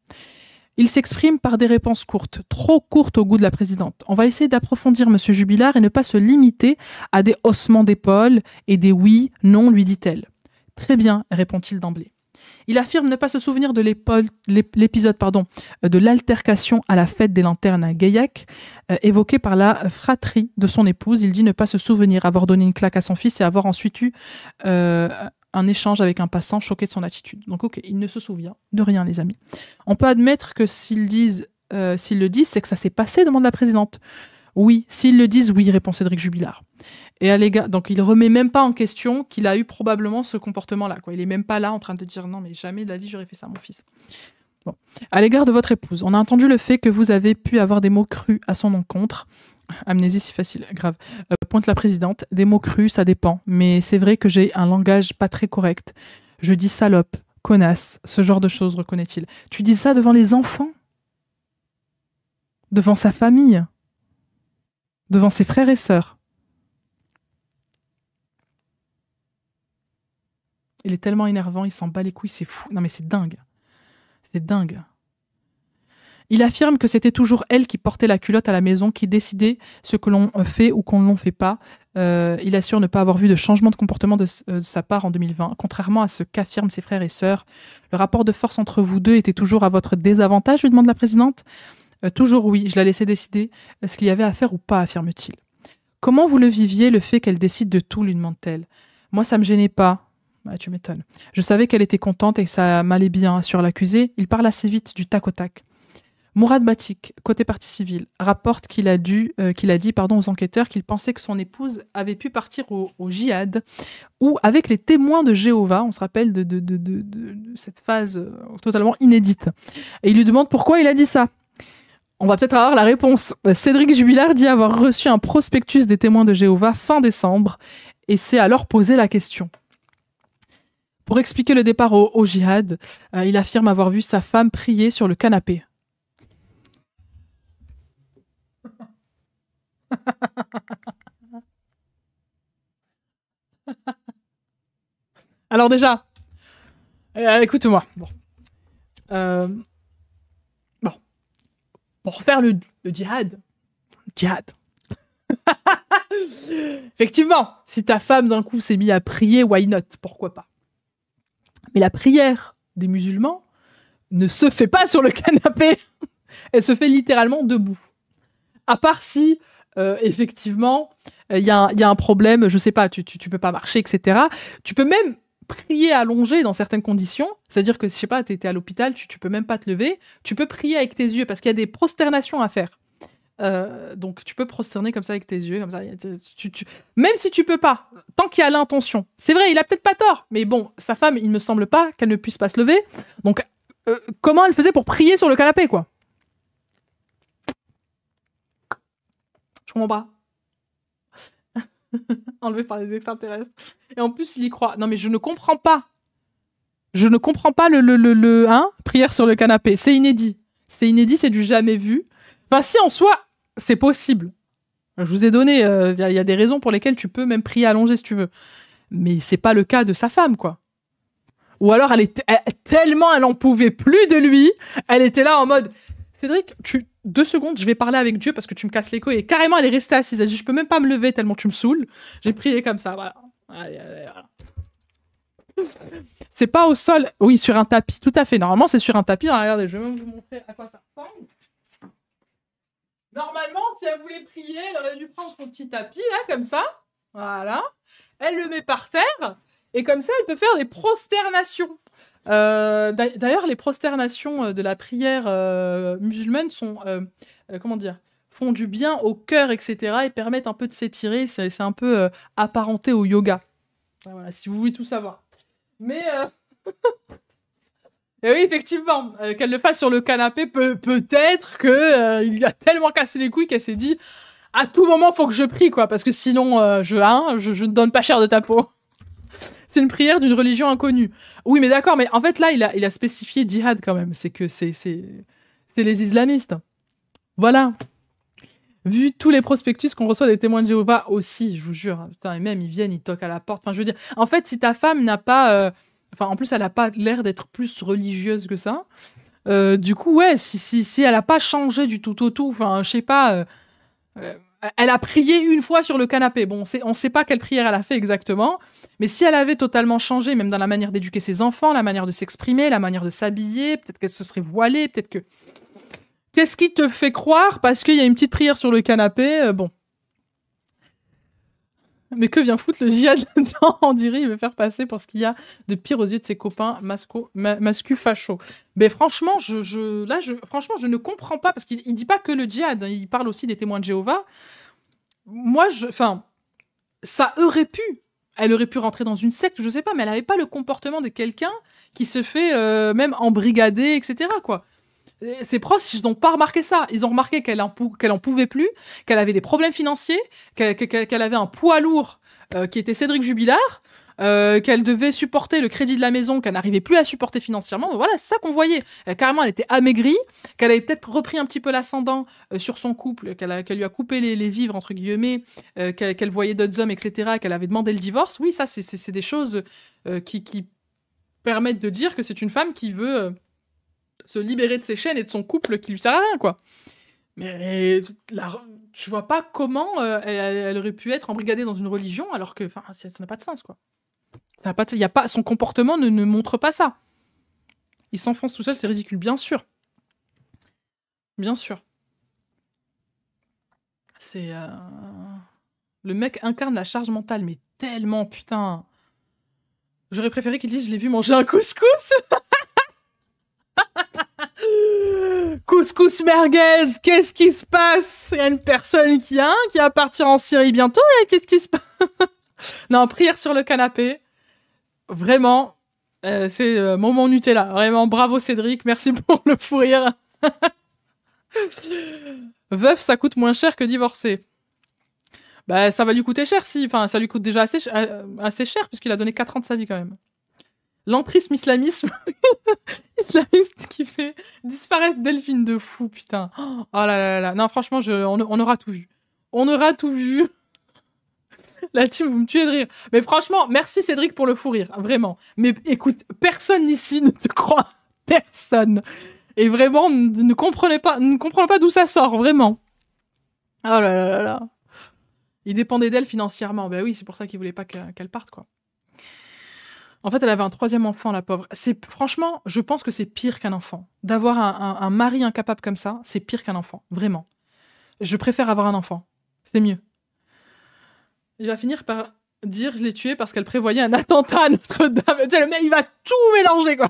[SPEAKER 1] Il s'exprime par des réponses courtes, trop courtes au goût de la présidente. On va essayer d'approfondir M. Jubilard et ne pas se limiter à des haussements d'épaules et des oui, non, lui dit-elle. Très bien, répond-il d'emblée. Il affirme ne pas se souvenir de l'épisode de l'altercation à la fête des lanternes à Gaillac, évoqué par la fratrie de son épouse. Il dit ne pas se souvenir avoir donné une claque à son fils et avoir ensuite eu un échange avec un passant choqué de son attitude. Donc ok, il ne se souvient de rien, les amis. On peut admettre que s'ils le disent, c'est que ça s'est passé, demande la présidente. Oui, s'ils le disent, oui, répond Cédric Jubilard. Et à l'égard, donc il remet même pas en question qu'il a eu probablement ce comportement-là, quoi. Il est même pas là en train de dire non, mais jamais de la vie j'aurais fait ça à mon fils. Bon. À l'égard de votre épouse, on a entendu le fait que vous avez pu avoir des mots crus à son encontre. Amnésie, si facile, grave. Pointe la présidente. Des mots crus, ça dépend. Mais c'est vrai que j'ai un langage pas très correct. Je dis salope, connasse, ce genre de choses, reconnaît-il. Tu dis ça devant les enfants? Devant sa famille? Devant ses frères et sœurs? Il est tellement énervant, il s'en bat les couilles, c'est fou. Non mais c'est dingue. C'est dingue. Il affirme que c'était toujours elle qui portait la culotte à la maison, qui décidait ce que l'on fait ou qu'on ne fait pas. Il assure ne pas avoir vu de changement de comportement de sa part en 2020. Contrairement à ce qu'affirment ses frères et sœurs, le rapport de force entre vous deux était toujours à votre désavantage, lui demande la présidente. Toujours oui, je la laissais décider ce qu'il y avait à faire ou pas, affirme-t-il. Comment vous le viviez, le fait qu'elle décide de tout, lui demande-t-elle. Moi, ça me gênait pas. Bah, tu m'étonnes. Je savais qu'elle était contente et que ça m'allait bien. Sur l'accusé, il parle assez vite, du tac au tac. Mourad Batik, côté partie civile, rapporte qu'il a dit aux enquêteurs qu'il pensait que son épouse avait pu partir au djihad ou avec les témoins de Jéhovah. On se rappelle de cette phase totalement inédite. Et il lui demande pourquoi il a dit ça. On va peut-être avoir la réponse. Cédric Jubilard dit avoir reçu un prospectus des témoins de Jéhovah fin décembre et s'est alors posé la question. Pour expliquer le départ au djihad, il affirme avoir vu sa femme prier sur le canapé. Alors déjà, écoute-moi. Bon. Pour faire le djihad. Effectivement, si ta femme d'un coup s'est mise à prier, why not? Pourquoi pas? Mais la prière des musulmans ne se fait pas sur le canapé. Elle se fait littéralement debout. À part si, effectivement, il y a un problème, je sais pas, tu peux pas marcher, etc. Tu peux même prier allongé dans certaines conditions. C'est-à-dire que, je sais pas, t'es à l'hôpital, tu peux même pas te lever. Tu peux prier avec tes yeux parce qu'il y a des prosternations à faire. Donc tu peux prosterner comme ça avec tes yeux, comme ça. Même si tu peux pas, tant qu'il y a l'intention. C'est vrai, il a peut-être pas tort, mais bon, sa femme, il me semble pas qu'elle ne puisse pas se lever. Donc comment elle faisait pour prier sur le canapé, quoi? Je comprends pas. Enlevé par les extraterrestres. Et en plus, il y croit. Non, mais je ne comprends pas. Je ne comprends pas prière sur le canapé. C'est inédit. C'est inédit, c'est du jamais vu. Enfin, si en soi, c'est possible. Je vous ai donné, il y a des raisons pour lesquelles tu peux même prier allongé si tu veux. Mais c'est pas le cas de sa femme, quoi. Ou alors, tellement elle en pouvait plus de lui, elle était là en mode, Cédric, 2 secondes, je vais parler avec Dieu parce que tu me casses les couilles. Et carrément, elle est restée assise. Elle dit, je peux même pas me lever tellement tu me saoules. J'ai prié comme ça, voilà. Allez, voilà. C'est pas au sol. Oui, sur un tapis, tout à fait. Normalement, c'est sur un tapis. Alors, regardez, je vais même vous montrer à quoi ça ressemble. Normalement, si elle voulait prier, elle aurait dû prendre son petit tapis, là, comme ça. Voilà. Elle le met par terre. Et comme ça, elle peut faire des prosternations. D'ailleurs, les prosternations de la prière musulmane sont, font du bien au cœur, etc. et permettent un peu de s'étirer. C'est un peu apparenté au yoga. Voilà, si vous voulez tout savoir. Mais et oui, effectivement, qu'elle le fasse sur le canapé, peut-être que il lui a tellement cassé les couilles qu'elle s'est dit à tout moment, faut que je prie, quoi, parce que sinon, je ne donne pas cher de ta peau. C'est une prière d'une religion inconnue. Oui, mais d'accord, mais en fait, là, il a spécifié djihad quand même. C'est que c'est les islamistes. Voilà. Vu tous les prospectus qu'on reçoit des témoins de Jéhovah aussi, je vous jure. Putain, et même, ils viennent, ils toquent à la porte. Enfin, je veux dire, en fait, si ta femme n'a pas... Enfin, en plus, elle n'a pas l'air d'être plus religieuse que ça. Du coup, ouais, si elle n'a pas changé du tout au tout, enfin, je sais pas... elle a prié une fois sur le canapé. Bon, on sait pas quelle prière elle a fait exactement, mais si elle avait totalement changé, même dans la manière d'éduquer ses enfants, la manière de s'exprimer, la manière de s'habiller, peut-être qu'elle se serait voilée, peut-être que... Qu'est-ce qui te fait croire parce qu'il y a une petite prière sur le canapé bon. Mais que vient foutre le djihad là-dedans? On dirait il veut faire passer pour ce qu'il y a de pire aux yeux de ses copains mascu fachos. Mais franchement, franchement, je ne comprends pas, parce qu'il dit pas que le djihad, hein, il parle aussi des témoins de Jéhovah. Moi, ça aurait pu. Elle aurait pu rentrer dans une secte, je sais pas, mais elle avait pas le comportement de quelqu'un qui se fait même embrigader, etc., quoi. Ses proches, ils n'ont pas remarqué ça. Ils ont remarqué qu'elle en pouvait plus, qu'elle avait des problèmes financiers, qu'elle avait un poids lourd qui était Cédric Jubilard, qu'elle devait supporter le crédit de la maison qu'elle n'arrivait plus à supporter financièrement. Voilà, c'est ça qu'on voyait. Carrément, elle était amaigrie, qu'elle avait peut-être repris un petit peu l'ascendant sur son couple, qu'elle lui a coupé les vivres, entre guillemets, qu'elle voyait d'autres hommes, etc., qu'elle avait demandé le divorce. Oui, ça, c'est des choses qui permettent de dire que c'est une femme qui veut... se libérer de ses chaînes et de son couple qui lui sert à rien, quoi. Mais je vois pas comment elle aurait pu être embrigadée dans une religion alors que ça n'a pas de sens, quoi. Ça n'a pas y a pas, son comportement ne montre pas ça. Il s'enfonce tout seul, c'est ridicule, bien sûr. Bien sûr. C'est... Le mec incarne la charge mentale, mais tellement, putain. J'aurais préféré qu'il dise « je l'ai vu manger un couscous ». Couscous merguez, qu'est-ce qui se passe? Il y a une personne qui va partir en Syrie bientôt, là, qu'est-ce qui se passe? Non, prière sur le canapé. Vraiment, c'est moment Nutella. Vraiment, bravo Cédric, merci pour le fou rire. Veuf, ça coûte moins cher que divorcer. Bah, ça va lui coûter cher, si. Enfin, ça lui coûte déjà assez cher, puisqu'il a donné 4 ans de sa vie, quand même. L'entrisme islamisme. Islamiste qui fait disparaître Delphine de fou, putain. Oh là là là. Non, franchement, on aura tout vu. On aura tout vu. La team, vous me tuez de rire. Mais franchement, merci Cédric pour le fou rire, vraiment. Mais écoute, personne ici ne te croit. Personne. Et vraiment, ne comprenez pas d'où ça sort, vraiment. Oh là là là là. Il dépendait d'elle financièrement. Ben oui, c'est pour ça qu'il voulait pas qu'elle parte, quoi. En fait, elle avait un 3e enfant, la pauvre. Franchement, je pense que c'est pire qu'un enfant. D'avoir un mari incapable comme ça, c'est pire qu'un enfant. Vraiment. Je préfère avoir un enfant. C'est mieux. Il va finir par dire « je l'ai tué parce qu'elle prévoyait un attentat à Notre-Dame ». Tu sais, le mec, il va tout mélanger, quoi.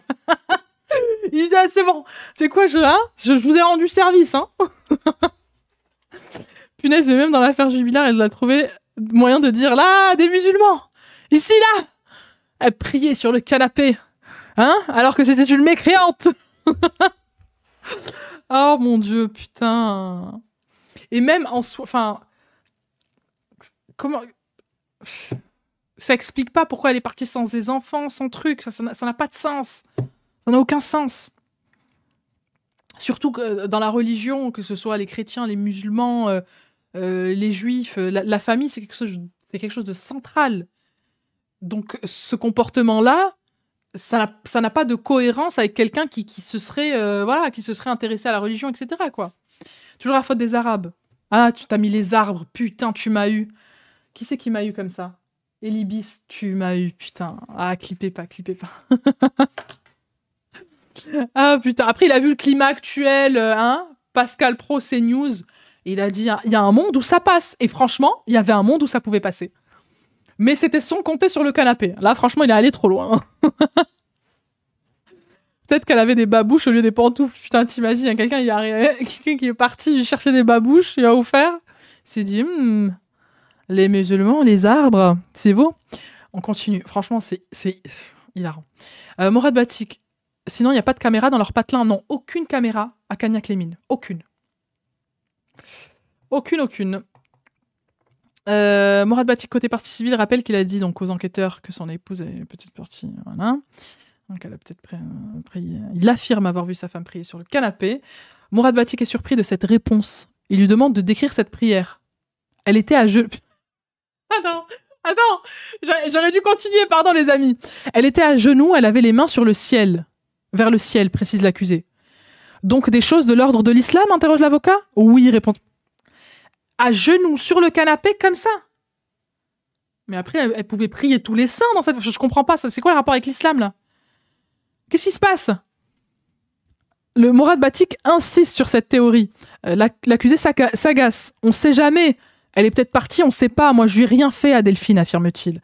[SPEAKER 1] Il dit ah, « c'est bon. C'est quoi, je vous ai rendu service, hein ». Punaise, mais même dans l'affaire Jubilard, elle a trouvé moyen de dire « là, des musulmans. Ici, là ». Elle priait sur le canapé, hein, alors que c'était une mécréante. Oh mon Dieu, putain. Et même en soi, enfin, comment ça explique pas pourquoi elle est partie sans ses enfants, son truc, ça n'a pas de sens. Ça n'a aucun sens. Surtout que dans la religion, que ce soit les chrétiens, les musulmans, les juifs, la famille, c'est quelque chose de central. Donc, ce comportement-là, ça n'a pas de cohérence avec quelqu'un qui se serait intéressé à la religion, etc., quoi. Toujours la faute des Arabes. Ah, tu t'as mis les arbres, putain, tu m'as eu. Qui c'est qui m'a eu comme ça? Elibis, tu m'as eu, putain. Ah, clippez pas. Ah, putain. Après, il a vu le climat actuel, hein, Pascal Pro, CNews. Et il a dit, il y a un monde où ça passe. Et franchement, il y avait un monde où ça pouvait passer. Mais c'était sans compter sur le canapé. Là, franchement, il est allé trop loin. Peut-être qu'elle avait des babouches au lieu des pantoufles. Putain, t'imagines, il y a quelqu'un qui est parti lui chercher des babouches, il a offert. Il s'est dit, les musulmans, les arbres, c'est beau. On continue. Franchement, c'est hilarant. Morad Batik. Sinon, il n'y a pas de caméra dans leur patelin. Non, aucune caméra à Cagnac-les-Mines. Aucune. Morad Batik, côté partie civile, rappelle qu'il a dit donc aux enquêteurs que son épouse est peut-être partie. Voilà. Donc elle a peut-être prié. Il affirme avoir vu sa femme prier sur le canapé. Morad Batik est surpris de cette réponse. Il lui demande de décrire cette prière. Elle était à genoux. Attends, j'aurais dû continuer, pardon les amis. Elle était à genoux, elle avait les mains sur le ciel, vers le ciel, précise l'accusé. Donc des choses de l'ordre de l'islam, interroge l'avocat. Oui, répond. À genoux, sur le canapé, comme ça. Mais après, elle pouvait prier tous les saints dans cette... Je comprends pas, ça. C'est quoi le rapport avec l'islam, là? Qu'est-ce qui se passe? Le Morad Batik insiste sur cette théorie. L'accusé s'agace. On sait jamais. Elle est peut-être partie, on sait pas. Moi, je lui ai rien fait à Delphine, affirme-t-il.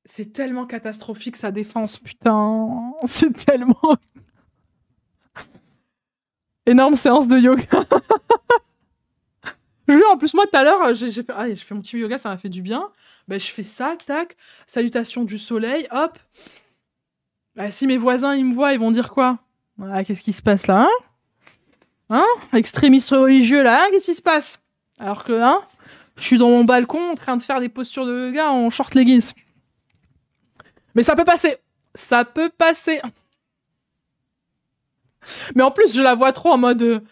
[SPEAKER 1] C'est tellement catastrophique, sa défense, putain. C'est tellement... Énorme séance de yoga. Je veux, en plus, moi, tout à l'heure, j'ai fait mon petit yoga, ça m'a fait du bien. Ben, je fais ça, tac. Salutation du soleil, hop. Ben, si mes voisins, ils me voient, ils vont dire quoi? Ah, qu'est-ce qui se passe là, hein? Extrémiste religieux, là, hein? Qu'est-ce qui se passe? Alors que, hein, je suis dans mon balcon en train de faire des postures de yoga en short leggings. Mais ça peut passer. Ça peut passer. Mais en plus, je la vois trop en mode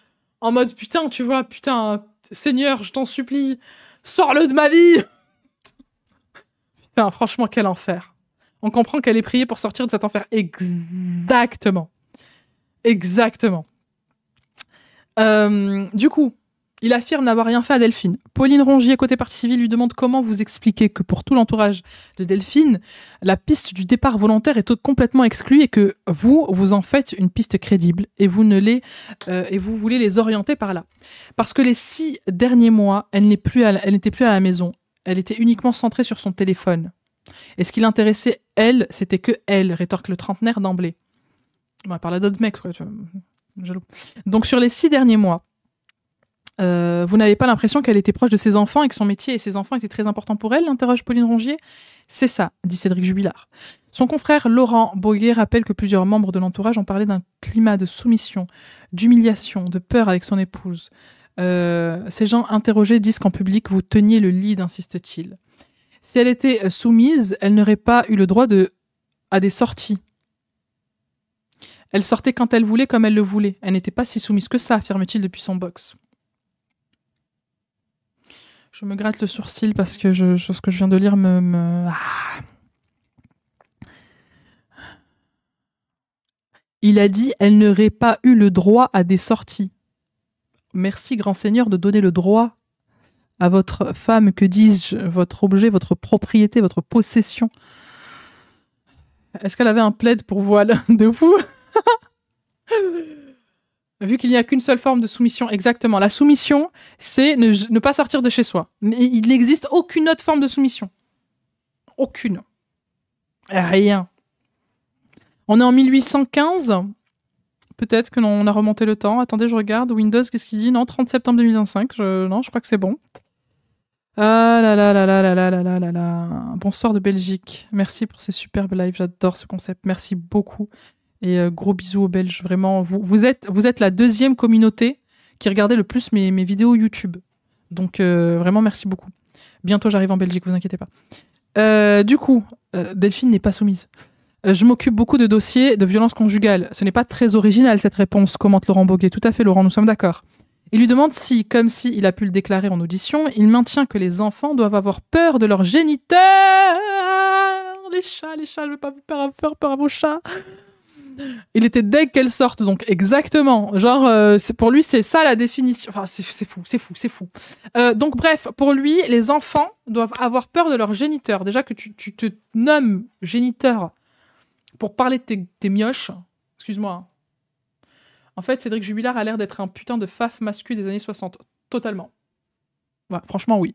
[SPEAKER 1] putain, tu vois, putain, Seigneur, je t'en supplie, sors-le de ma vie. Putain, franchement, quel enfer. On comprend qu'elle est priée pour sortir de cet enfer. Exactement. Exactement. Du coup, il affirme n'avoir rien fait à Delphine. Pauline Rongier, côté partie civile, lui demande comment vous expliquez que pour tout l'entourage de Delphine, la piste du départ volontaire est complètement exclue et que vous en faites une piste crédible et vous voulez les orienter par là. Parce que les 6 derniers mois, elle n'était plus à la maison. Elle était uniquement centrée sur son téléphone. Et ce qui l'intéressait, elle, c'était que elle, rétorque le trentenaire d'emblée. On va parler d'autres mecs, quoi, tu vois. Jaloux. Donc sur les 6 derniers mois, vous n'avez pas l'impression qu'elle était proche de ses enfants et que son métier et ses enfants étaient très importants pour elle, interroge Pauline Rongier. C'est ça, dit Cédric Jubilard. Son confrère Laurent Boguet rappelle que plusieurs membres de l'entourage ont parlé d'un climat de soumission, d'humiliation, de peur avec son épouse. Ces gens interrogés disent qu'en public, vous teniez le lead, insiste-t-il. Si elle était soumise, elle n'aurait pas eu le droit à des sorties. Elle sortait quand elle voulait, comme elle le voulait. Elle n'était pas si soumise que ça, affirme-t-il depuis son box. Je me gratte le sourcil parce que ce que je viens de lire me... Ah. Il a dit, elle n'aurait pas eu le droit à des sorties. Merci, grand seigneur, de donner le droit à votre femme, que dis-je, votre objet, votre propriété, votre possession. Est-ce qu'elle avait un plaid pour voile de fou? Vu qu'il n'y a qu'une seule forme de soumission, exactement. La soumission, c'est ne pas sortir de chez soi. Mais il n'existe aucune autre forme de soumission. Aucune. Rien. On est en 1815. Peut-être que on a remonté le temps. Attendez, je regarde. Windows, qu'est-ce qu'il dit? Non, 30 septembre 2025. Non, je crois que c'est bon. Ah là là là là là là là là là là. Bonsoir de Belgique. Merci pour ces superbes lives. J'adore ce concept. Merci beaucoup. Et gros bisous aux Belges. Vraiment, vous êtes la deuxième communauté qui regardait le plus mes vidéos YouTube. Donc vraiment, merci beaucoup. Bientôt, j'arrive en Belgique, vous inquiétez pas. Du coup, Delphine n'est pas soumise. Je m'occupe beaucoup de dossiers de violence conjugale. Ce n'est pas très original, cette réponse, commente Laurent Boguet. Tout à fait, Laurent, nous sommes d'accord. Il lui demande si, comme si il a pu le déclarer en audition, il maintient que les enfants doivent avoir peur de leurs géniteurs. Les chats, je ne vais pas vous faire peur à vos chats. Il était deg qu'elle sorte, donc exactement. Genre, pour lui, c'est ça la définition. Enfin, c'est fou. Donc bref, pour lui, les enfants doivent avoir peur de leurs géniteurs. Déjà que tu te nommes géniteur pour parler de tes mioches, excuse-moi. En fait, Cédric Jubilard a l'air d'être un putain de faf mascu des années 60. Totalement. Ouais, franchement, oui.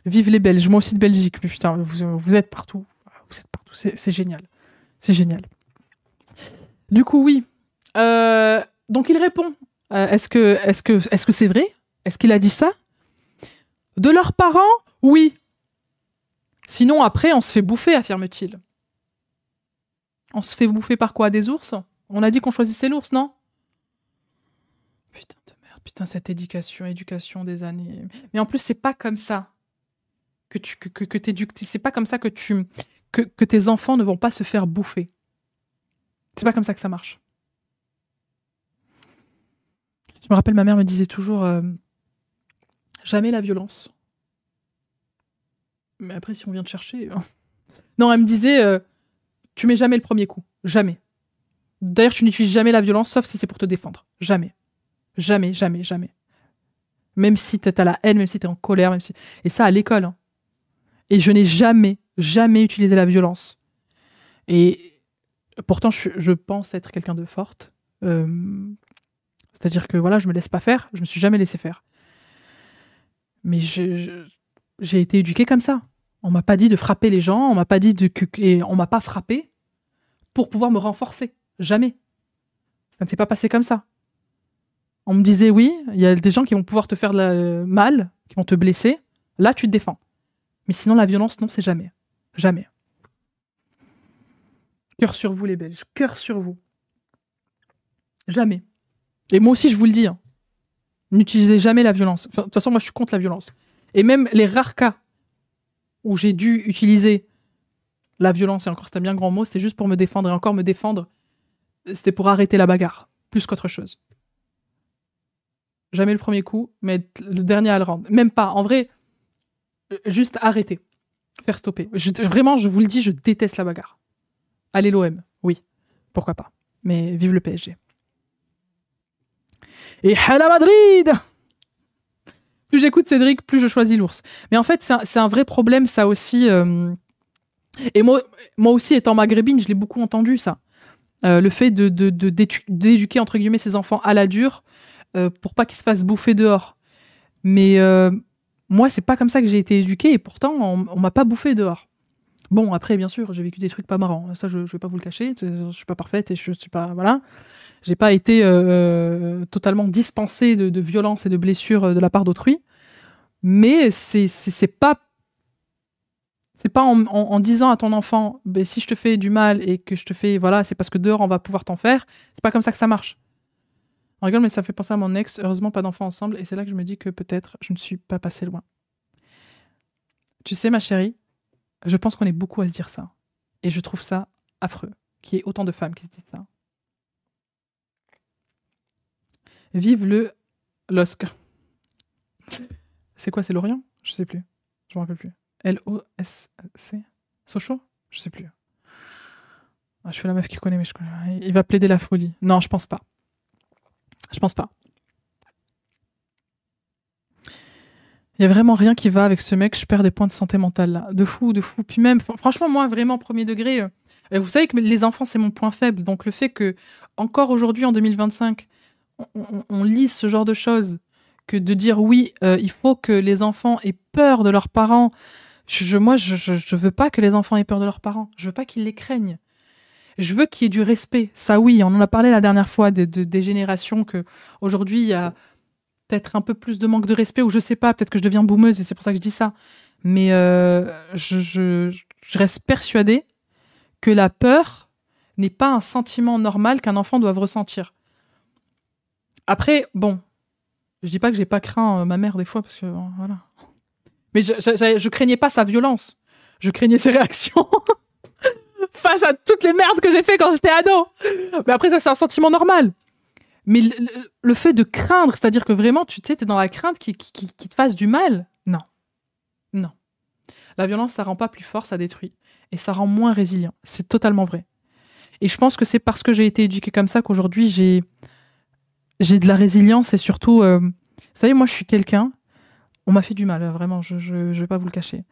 [SPEAKER 1] Vive les Belges. Moi aussi de Belgique. Mais putain, vous êtes partout. Vous êtes partout. C'est génial. C'est génial. Du coup, oui. Donc, il répond. Est-ce que c'est vrai? Est-ce qu'il a dit ça? De leurs parents? Oui. Sinon, après, on se fait bouffer, affirme-t-il. On se fait bouffer par quoi? Des ours? On a dit qu'on choisissait l'ours, non? Putain de merde. Putain, cette éducation des années. Mais en plus, c'est pas comme ça que t'éduques. C'est pas comme ça que tes enfants ne vont pas se faire bouffer. C'est pas comme ça que ça marche. Je me rappelle, ma mère me disait toujours jamais la violence. Mais après, si on vient te chercher. Non, elle me disait tu mets jamais le premier coup. Jamais. D'ailleurs, tu n'utilises jamais la violence, sauf si c'est pour te défendre. Jamais. Jamais, jamais, jamais. Même si t'es à la haine, même si t'es en colère, même si... Et ça, à l'école. Hein. Et je n'ai jamais, jamais utilisé la violence. Et pourtant, je pense être quelqu'un de forte. C'est-à-dire que voilà, je me laisse pas faire. Je me suis jamais laissé faire. Mais j'ai été éduquée comme ça. On m'a pas dit de frapper les gens. On m'a pas dit et on m'a pas frappé pour pouvoir me renforcer. Jamais. Ça ne s'est pas passé comme ça. On me disait oui, il y a des gens qui vont pouvoir te faire mal, qui vont te blesser. Là, tu te défends. Mais sinon, la violence, non, c'est jamais. Jamais. Cœur sur vous, les Belges. Cœur sur vous. Jamais. Et moi aussi, je vous le dis. Hein. N'utilisez jamais la violence. Enfin, de toute façon, moi, je suis contre la violence. Et même les rares cas où j'ai dû utiliser la violence, et encore, c'est un bien grand mot, c'était juste pour me défendre. Et encore, me défendre, c'était pour arrêter la bagarre. Plus qu'autre chose. Jamais le premier coup, mais le dernier à le rendre. Même pas. En vrai, juste arrêter. Faire stopper. Vraiment, je vous le dis, je déteste la bagarre. Allez l'OM, oui. Pourquoi pas. Mais vive le PSG. Et Hala Madrid! Plus j'écoute Cédric, plus je choisis l'ours. Mais en fait, c'est un vrai problème, ça aussi. Et moi aussi, étant maghrébine, je l'ai beaucoup entendu, ça. Le fait d'éduquer, entre guillemets, ses enfants à la dure pour pas qu'ils se fassent bouffer dehors. Mais moi, c'est pas comme ça que j'ai été éduquée, et pourtant, on m'a pas bouffé dehors. Bon, après, bien sûr, j'ai vécu des trucs pas marrants. Ça, je vais pas vous le cacher. Je suis pas parfaite et je suis pas... Voilà. J'ai pas été totalement dispensée de violence et de blessures de la part d'autrui. Mais c'est pas en disant à ton enfant si je te fais du mal et que je te fais... Voilà, c'est parce que dehors, on va pouvoir t'en faire. C'est pas comme ça que ça marche. On rigole, mais ça fait penser à mon ex. Heureusement, pas d'enfants ensemble. Et c'est là que je me dis que peut-être je ne suis pas passée loin. Tu sais, ma chérie, je pense qu'on est beaucoup à se dire ça. Et je trouve ça affreux qu'il y ait autant de femmes qui se disent ça. Vive le LOSC. C'est quoi, c'est Lorient? Je sais plus. Je me rappelle plus. L-O-S-C? Sochaux? Je sais plus. Ah, je fais la meuf qui connaît, mais je connais. Il va plaider la folie. Non, je pense pas. Je pense pas. Il y a vraiment rien qui va avec ce mec. Je perds des points de santé mentale là. De fou, de fou. Puis même, franchement, moi, vraiment, premier degré. Vous savez que les enfants, c'est mon point faible. Donc le fait que, encore aujourd'hui, en 2025, on lise ce genre de choses, que de dire oui, il faut que les enfants aient peur de leurs parents. Moi, je veux pas que les enfants aient peur de leurs parents. Je veux pas qu'ils les craignent. Je veux qu'il y ait du respect. Ça, oui, on en a parlé la dernière fois des générations que aujourd'hui il y a peut-être un peu plus de manque de respect, ou je sais pas, peut-être que je deviens boumeuse et c'est pour ça que je dis ça. Mais je reste persuadée que la peur n'est pas un sentiment normal qu'un enfant doit ressentir. Après, bon, je dis pas que j'ai pas craint ma mère des fois, parce que voilà. Mais je craignais pas sa violence. Je craignais ses réactions face à toutes les merdes que j'ai fait quand j'étais ado. Mais après, ça, c'est un sentiment normal. Mais le fait de craindre, c'est-à-dire que vraiment, tu sais, t'es dans la crainte qui te fasse du mal, non. Non. La violence, ça rend pas plus fort, ça détruit. Et ça rend moins résilient. C'est totalement vrai. Et je pense que c'est parce que j'ai été éduquée comme ça qu'aujourd'hui, j'ai de la résilience et surtout... vous savez, moi, je suis quelqu'un... On m'a fait du mal, vraiment, je vais pas vous le cacher.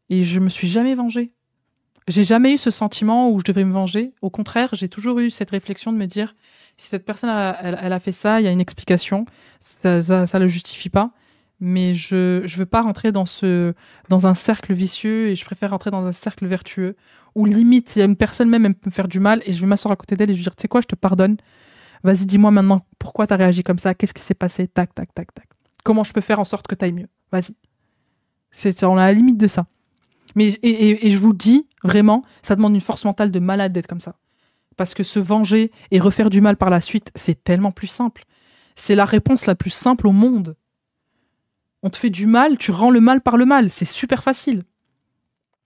[SPEAKER 1] Et je me suis jamais vengée. J'ai jamais eu ce sentiment où je devais me venger. Au contraire, j'ai toujours eu cette réflexion de me dire, si cette personne elle a fait ça, il y a une explication, ça le justifie pas. Mais je veux pas rentrer dans un cercle vicieux, et je préfère rentrer dans un cercle vertueux où limite il y a une personne même, elle peut me faire du mal, et je vais m'asseoir à côté d'elle et je vais dire, tu sais quoi, je te pardonne. Vas-y, dis-moi maintenant pourquoi tu as réagi comme ça, qu'est-ce qui s'est passé, tac, tac, tac, tac. Comment je peux faire en sorte que tu ailles mieux? Vas-y. On est à la limite de ça. Mais et je vous dis, vraiment, ça demande une force mentale de malade d'être comme ça. Parce que se venger et refaire du mal par la suite, c'est tellement plus simple. C'est la réponse la plus simple au monde. On te fait du mal, tu rends le mal par le mal. C'est super facile.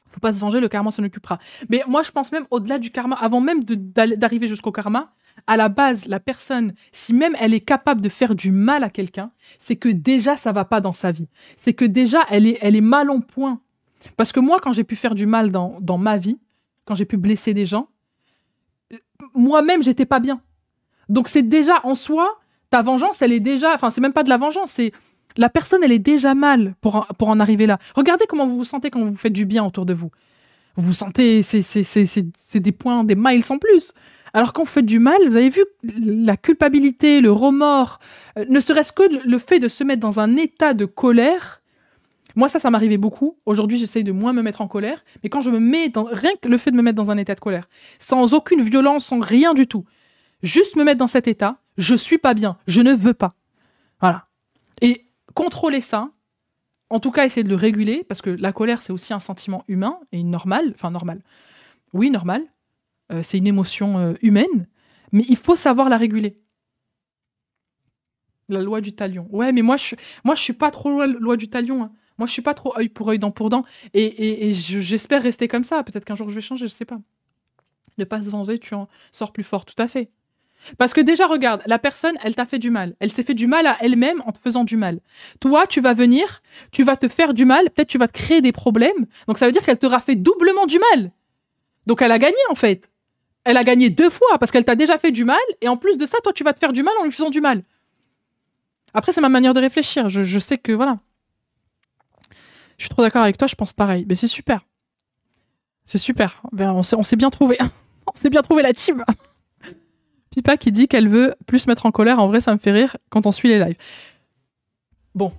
[SPEAKER 1] Faut pas se venger, le karma s'en occupera. Mais moi, je pense même au-delà du karma, avant même d'arriver jusqu'au karma, à la base, la personne, si même elle est capable de faire du mal à quelqu'un, c'est que déjà, ça va pas dans sa vie. C'est que déjà, elle est mal en point. Parce que moi, quand j'ai pu faire du mal dans ma vie, quand j'ai pu blesser des gens, moi-même, j'étais pas bien. Donc c'est déjà en soi, ta vengeance, elle est déjà... Enfin, c'est même pas de la vengeance, c'est... La personne, elle est déjà mal pour en arriver là. Regardez comment vous vous sentez quand vous faites du bien autour de vous. Vous vous sentez... C'est des points, des miles en plus. Alors quand vous faites du mal, vous avez vu la culpabilité, le remords, ne serait-ce que le fait de se mettre dans un état de colère. Moi, ça m'arrivait beaucoup. Aujourd'hui, j'essaye de moins me mettre en colère. Mais quand je me mets dans... Rien que le fait de me mettre dans un état de colère, sans aucune violence, sans rien du tout, juste me mettre dans cet état, je suis pas bien, je ne veux pas. Voilà. Et contrôler ça, en tout cas essayer de le réguler, parce que la colère, c'est aussi un sentiment humain et normal. Enfin, normal. Oui, normal. C'est une émotion humaine, mais il faut savoir la réguler. La loi du talion. Ouais, mais moi, je suis pas trop loi du talion. Hein. Moi, je suis pas trop œil, dent pour dent. Et j'espère rester comme ça. Peut-être qu'un jour, je vais changer, je sais pas. Ne pas se venger, tu en sors plus fort, tout à fait. Parce que déjà, regarde, la personne, elle t'a fait du mal. Elle s'est fait du mal à elle-même en te faisant du mal. Toi, tu vas venir, tu vas te faire du mal, peut-être tu vas te créer des problèmes. Donc ça veut dire qu'elle t'aura fait doublement du mal. Donc elle a gagné en fait. Elle a gagné 2 fois parce qu'elle t'a déjà fait du mal et en plus de ça, toi, tu vas te faire du mal en lui faisant du mal. Après, c'est ma manière de réfléchir. Je sais que voilà. Je suis trop d'accord avec toi, je pense pareil. Mais c'est super. C'est super. Ben, on s'est bien trouvé. On s'est bien trouvé la team. Pipa qui dit qu'elle veut plus se mettre en colère. En vrai, ça me fait rire quand on suit les lives. Bon.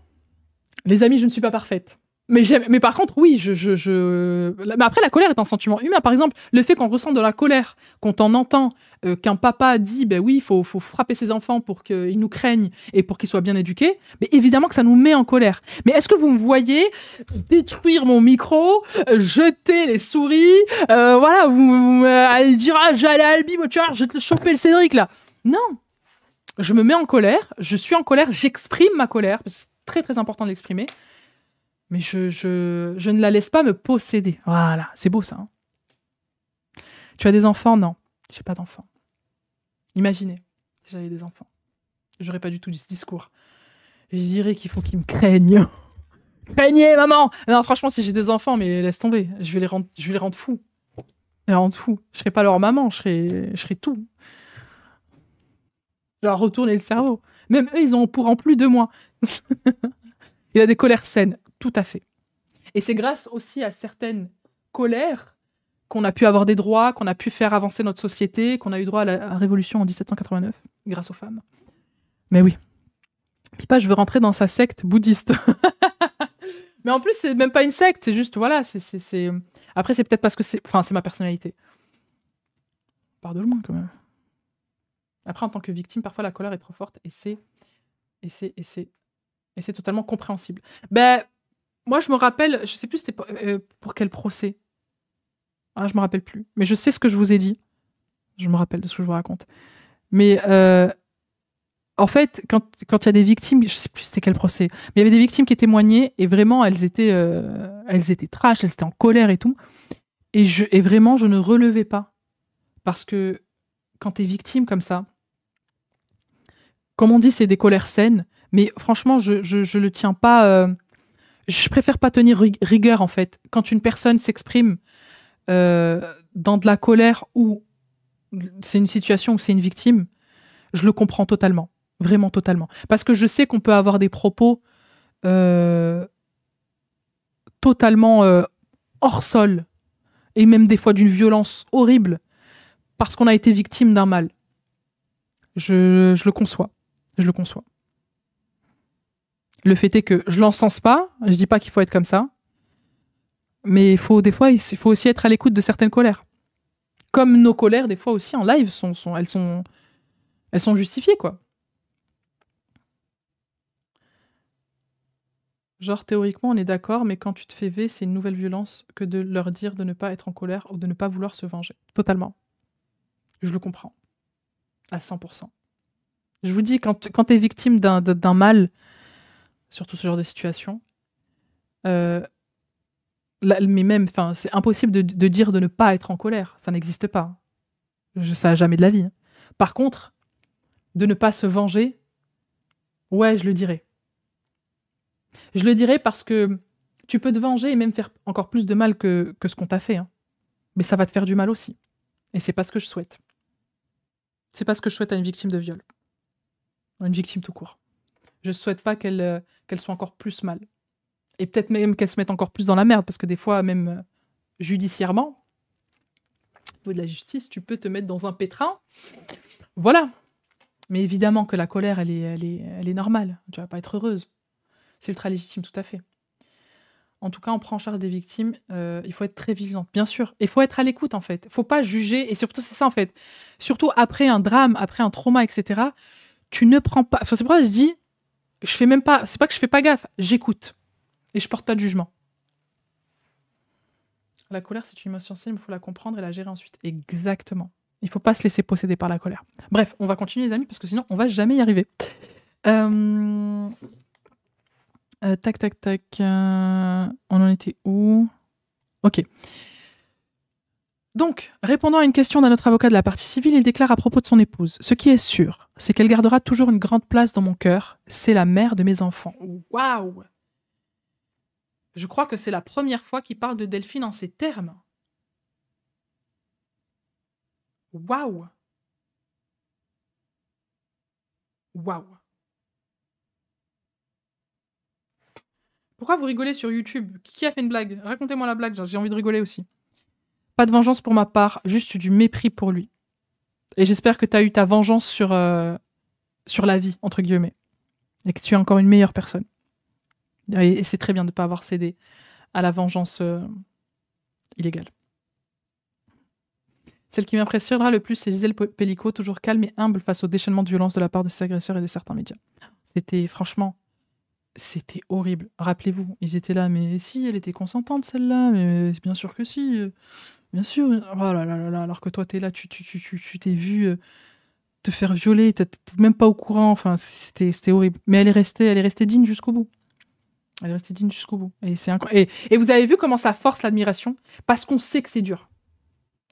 [SPEAKER 1] Les amis, je ne suis pas parfaite. Mais par contre, oui, Mais après, la colère est un sentiment humain. Par exemple, le fait qu'on ressent de la colère, qu'on t'en entend, qu'un papa dit, ben oui, il faut frapper ses enfants pour qu'ils nous craignent et pour qu'ils soient bien éduqués, mais évidemment que ça nous met en colère. Mais est-ce que vous me voyez détruire mon micro, jeter les souris, voilà, aller dire, ah, j'allais à Albi, tu vois, je vais te choper le Cédric, là. Non. Je me mets en colère, je suis en colère, j'exprime ma colère, parce que c'est très très important de l'exprimer. Mais je ne la laisse pas me posséder. Voilà, c'est beau ça. Hein. Tu as des enfants? Non, j'ai pas d'enfants. Imaginez si j'avais des enfants. J'aurais pas du tout ce discours. Je dirais qu'il faut qu'ils me craignent. Craignez, maman! Non, franchement, si j'ai des enfants, mais laisse tomber. Je vais les rendre fous. Je serai pas leur maman, je serai tout. Je leur retourner le cerveau. Même eux, ils en pourront plus de moi. Il a des colères saines, tout à fait. Et c'est grâce aussi à certaines colères qu'on a pu avoir des droits, qu'on a pu faire avancer notre société, qu'on a eu droit à la révolution en 1789, grâce aux femmes. Mais oui. Pipa, je veux rentrer dans sa secte bouddhiste. Mais en plus, c'est même pas une secte, c'est juste, voilà, c'est... Après, c'est peut-être parce que c'est... Enfin, c'est ma personnalité. Part de loin, quand même. Après, en tant que victime, parfois, la colère est trop forte, et c'est totalement compréhensible. Ben, moi, je me rappelle, je sais plus c'était pour quel procès. Ah, je me rappelle plus. Mais je sais ce que je vous ai dit. Je me rappelle de ce que je vous raconte. Mais en fait, quand il y a des victimes, je sais plus c'était quel procès, mais il y avait des victimes qui témoignaient et vraiment, elles étaient trash, elles étaient en colère et tout. Et vraiment, je ne relevais pas. Parce que quand t'es victime comme ça, comme on dit, c'est des colères saines. Mais franchement, je le tiens pas... je préfère pas tenir rigueur, en fait. Quand une personne s'exprime dans de la colère ou c'est une situation où c'est une victime, je le comprends totalement. Vraiment totalement. Parce que je sais qu'on peut avoir des propos totalement hors sol et même des fois d'une violence horrible parce qu'on a été victime d'un mal. Je le conçois. Je le conçois. Le fait est que je l'encense pas, je dis pas qu'il faut être comme ça, mais des fois, il faut aussi être à l'écoute de certaines colères. Comme nos colères, des fois aussi, en live, elles sont justifiées, quoi. Genre, théoriquement, on est d'accord, mais quand tu te fais V, c'est une nouvelle violence que de leur dire de ne pas être en colère ou de ne pas vouloir se venger. Totalement. Je le comprends. À 100%. Je vous dis, quand tu es victime d'un mal, surtout ce genre de situation, mais même, c'est impossible de dire de ne pas être en colère. Ça n'existe pas. Ça n'a jamais de la vie. Par contre, de ne pas se venger, ouais, je le dirais. Je le dirais parce que tu peux te venger et même faire encore plus de mal que ce qu'on t'a fait. Hein. Mais ça va te faire du mal aussi. Et c'est pas ce que je souhaite. C'est pas ce que je souhaite à une victime de viol. À une victime tout court. Je souhaite pas qu'elle soit encore plus mal. Et peut-être même qu'elle se mette encore plus dans la merde, parce que des fois, même judiciairement, au niveau de la justice, tu peux te mettre dans un pétrin. Voilà. Mais évidemment que la colère, elle est normale. Tu vas pas être heureuse. C'est ultra légitime, tout à fait. En tout cas, on prend en charge des victimes. Il faut être très vigilante, bien sûr. Il faut être à l'écoute, en fait. Il faut pas juger. Et surtout, c'est ça, en fait. Surtout après un drame, après un trauma, etc., tu ne prends pas... Enfin, c'est pourquoi je dis, je fais même pas... C'est pas que je fais pas gaffe. J'écoute. Et je porte pas de jugement. La colère, c'est une émotion saine, il faut la comprendre et la gérer ensuite. Exactement. Il faut pas se laisser posséder par la colère. Bref, on va continuer, les amis, parce que sinon, on va jamais y arriver. Tac, tac, tac. On en était où? Ok. Donc, répondant à une question d'un autre avocat de la partie civile, il déclare à propos de son épouse: ce qui est sûr, c'est qu'elle gardera toujours une grande place dans mon cœur. C'est la mère de mes enfants. Waouh! Je crois que c'est la première fois qu'il parle de Delphine en ces termes. Waouh! Waouh! Pourquoi vous rigolez sur YouTube? Qui a fait une blague? Racontez-moi la blague, j'ai envie de rigoler aussi. Pas de vengeance pour ma part, juste du mépris pour lui. Et j'espère que tu as eu ta vengeance sur la vie, entre guillemets. Et que tu es encore une meilleure personne. Et c'est très bien de ne pas avoir cédé à la vengeance illégale. Celle qui m'impressionnera le plus, c'est Gisèle Pellicot, toujours calme et humble face au déchaînement de violence de la part de ses agresseurs et de certains médias. Franchement, c'était horrible. Rappelez-vous, ils étaient là, mais si, elle était consentante celle-là, mais bien sûr que si, bien sûr. Oh là là là là, alors que toi t'es là, tu t'es vu te faire violer, t'es même pas au courant, enfin c'était horrible. Mais elle est restée digne jusqu'au bout. Elle est restée digne jusqu'au bout. Et c'est incroyable. Et vous avez vu comment ça force l'admiration? Parce qu'on sait que c'est dur.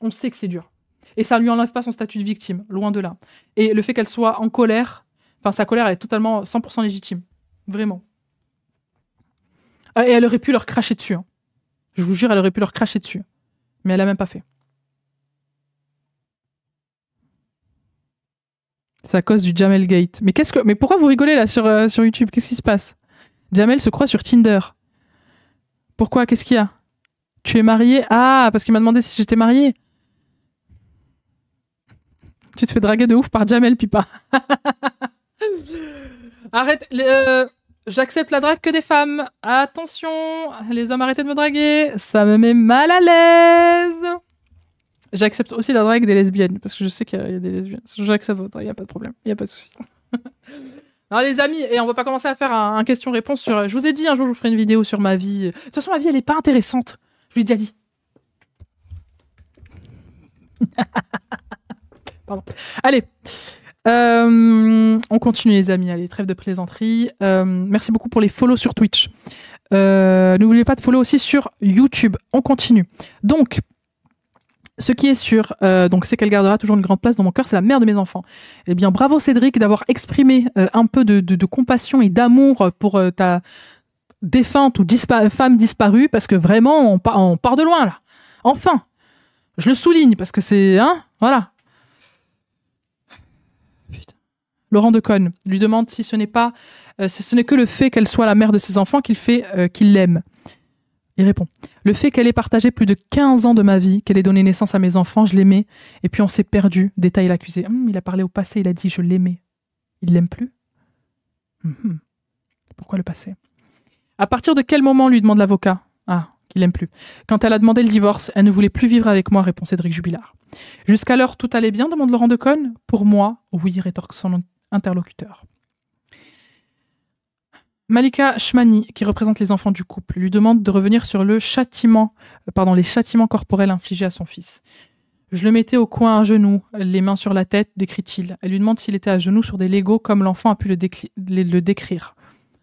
[SPEAKER 1] On sait que c'est dur. Et ça ne lui enlève pas son statut de victime, loin de là. Et le fait qu'elle soit en colère, enfin sa colère, elle est totalement 100% légitime. Vraiment. Et elle aurait pu leur cracher dessus. Hein. Je vous jure, elle aurait pu leur cracher dessus. Mais elle a même pas fait. C'est à cause du Jamel Gate. Mais pourquoi vous rigolez là sur YouTube? Qu'est-ce qui se passe? Jamel se croit sur Tinder. Pourquoi? Qu'est-ce qu'il y a? Tu es mariée? Ah, parce qu'il m'a demandé si j'étais mariée. Tu te fais draguer de ouf par Jamel Pipa. Arrête. J'accepte la drague que des femmes. Attention, les hommes, arrêtez de me draguer. Ça me met mal à l'aise. J'accepte aussi la drague des lesbiennes, parce que je sais qu'il y a des lesbiennes. J'accepte votre, il n'y a pas de problème, il n'y a pas de souci. Alors les amis, et on va pas commencer à faire un question-réponse sur... Je vous ai dit, un jour, je vous ferai une vidéo sur ma vie. De toute façon, ma vie, elle est pas intéressante. Je vous l'ai déjà dit. Pardon. Allez. On continue les amis, allez, trêve de plaisanterie. Merci beaucoup pour les follow sur Twitch. N'oubliez pas de follow aussi sur YouTube. On continue. Donc, ce qui est sûr, c'est qu'elle gardera toujours une grande place dans mon cœur, c'est la mère de mes enfants. Eh bien, bravo Cédric d'avoir exprimé un peu de compassion et d'amour pour ta défunte ou femme disparue, parce que vraiment, on part de loin là. Enfin, je le souligne, parce que c'est... Hein, voilà. Putain. Laurent Decaune lui demande si ce n'est que le fait qu'elle soit la mère de ses enfants qu'il l'aime. Il répond: le fait qu'elle ait partagé plus de 15 ans de ma vie, qu'elle ait donné naissance à mes enfants, je l'aimais, et puis on s'est perdu, détaille l'accusé. Il a parlé au passé, il a dit je l'aimais. Il l'aime plus? Pourquoi le passé? À partir de quel moment, lui demande l'avocat? Ah, qu'il l'aime plus. Quand elle a demandé le divorce, elle ne voulait plus vivre avec moi, répond Cédric Jubilard. Jusqu'alors, tout allait bien, demande Laurent Decaune. Pour moi, oui, rétorque son interlocuteur. Malika Chmani, qui représente les enfants du couple, lui demande de revenir sur les châtiments corporels infligés à son fils. Je le mettais au coin à genoux, les mains sur la tête, décrit-il. Elle lui demande s'il était à genoux sur des Legos comme l'enfant a pu le décrire.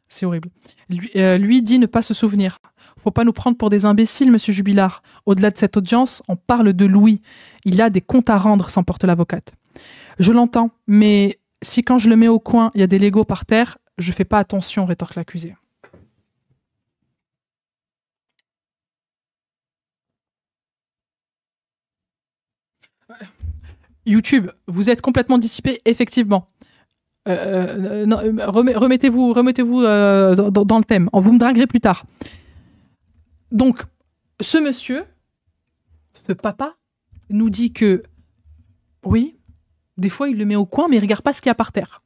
[SPEAKER 1] C'est horrible. Lui dit ne pas se souvenir. Faut pas nous prendre pour des imbéciles, monsieur Jubilard. Au-delà de cette audience, on parle de Louis. Il a des comptes à rendre, s'emporte l'avocate. Je l'entends, mais si quand je le mets au coin, il y a des Legos par terre, je fais pas attention, rétorque l'accusé. YouTube, vous êtes complètement dissipé, effectivement. Remettez-vous dans le thème. Vous me draguerez plus tard. Donc, ce monsieur, ce papa, nous dit que, oui, des fois, il le met au coin, mais il regarde pas ce qu'il y a par terre.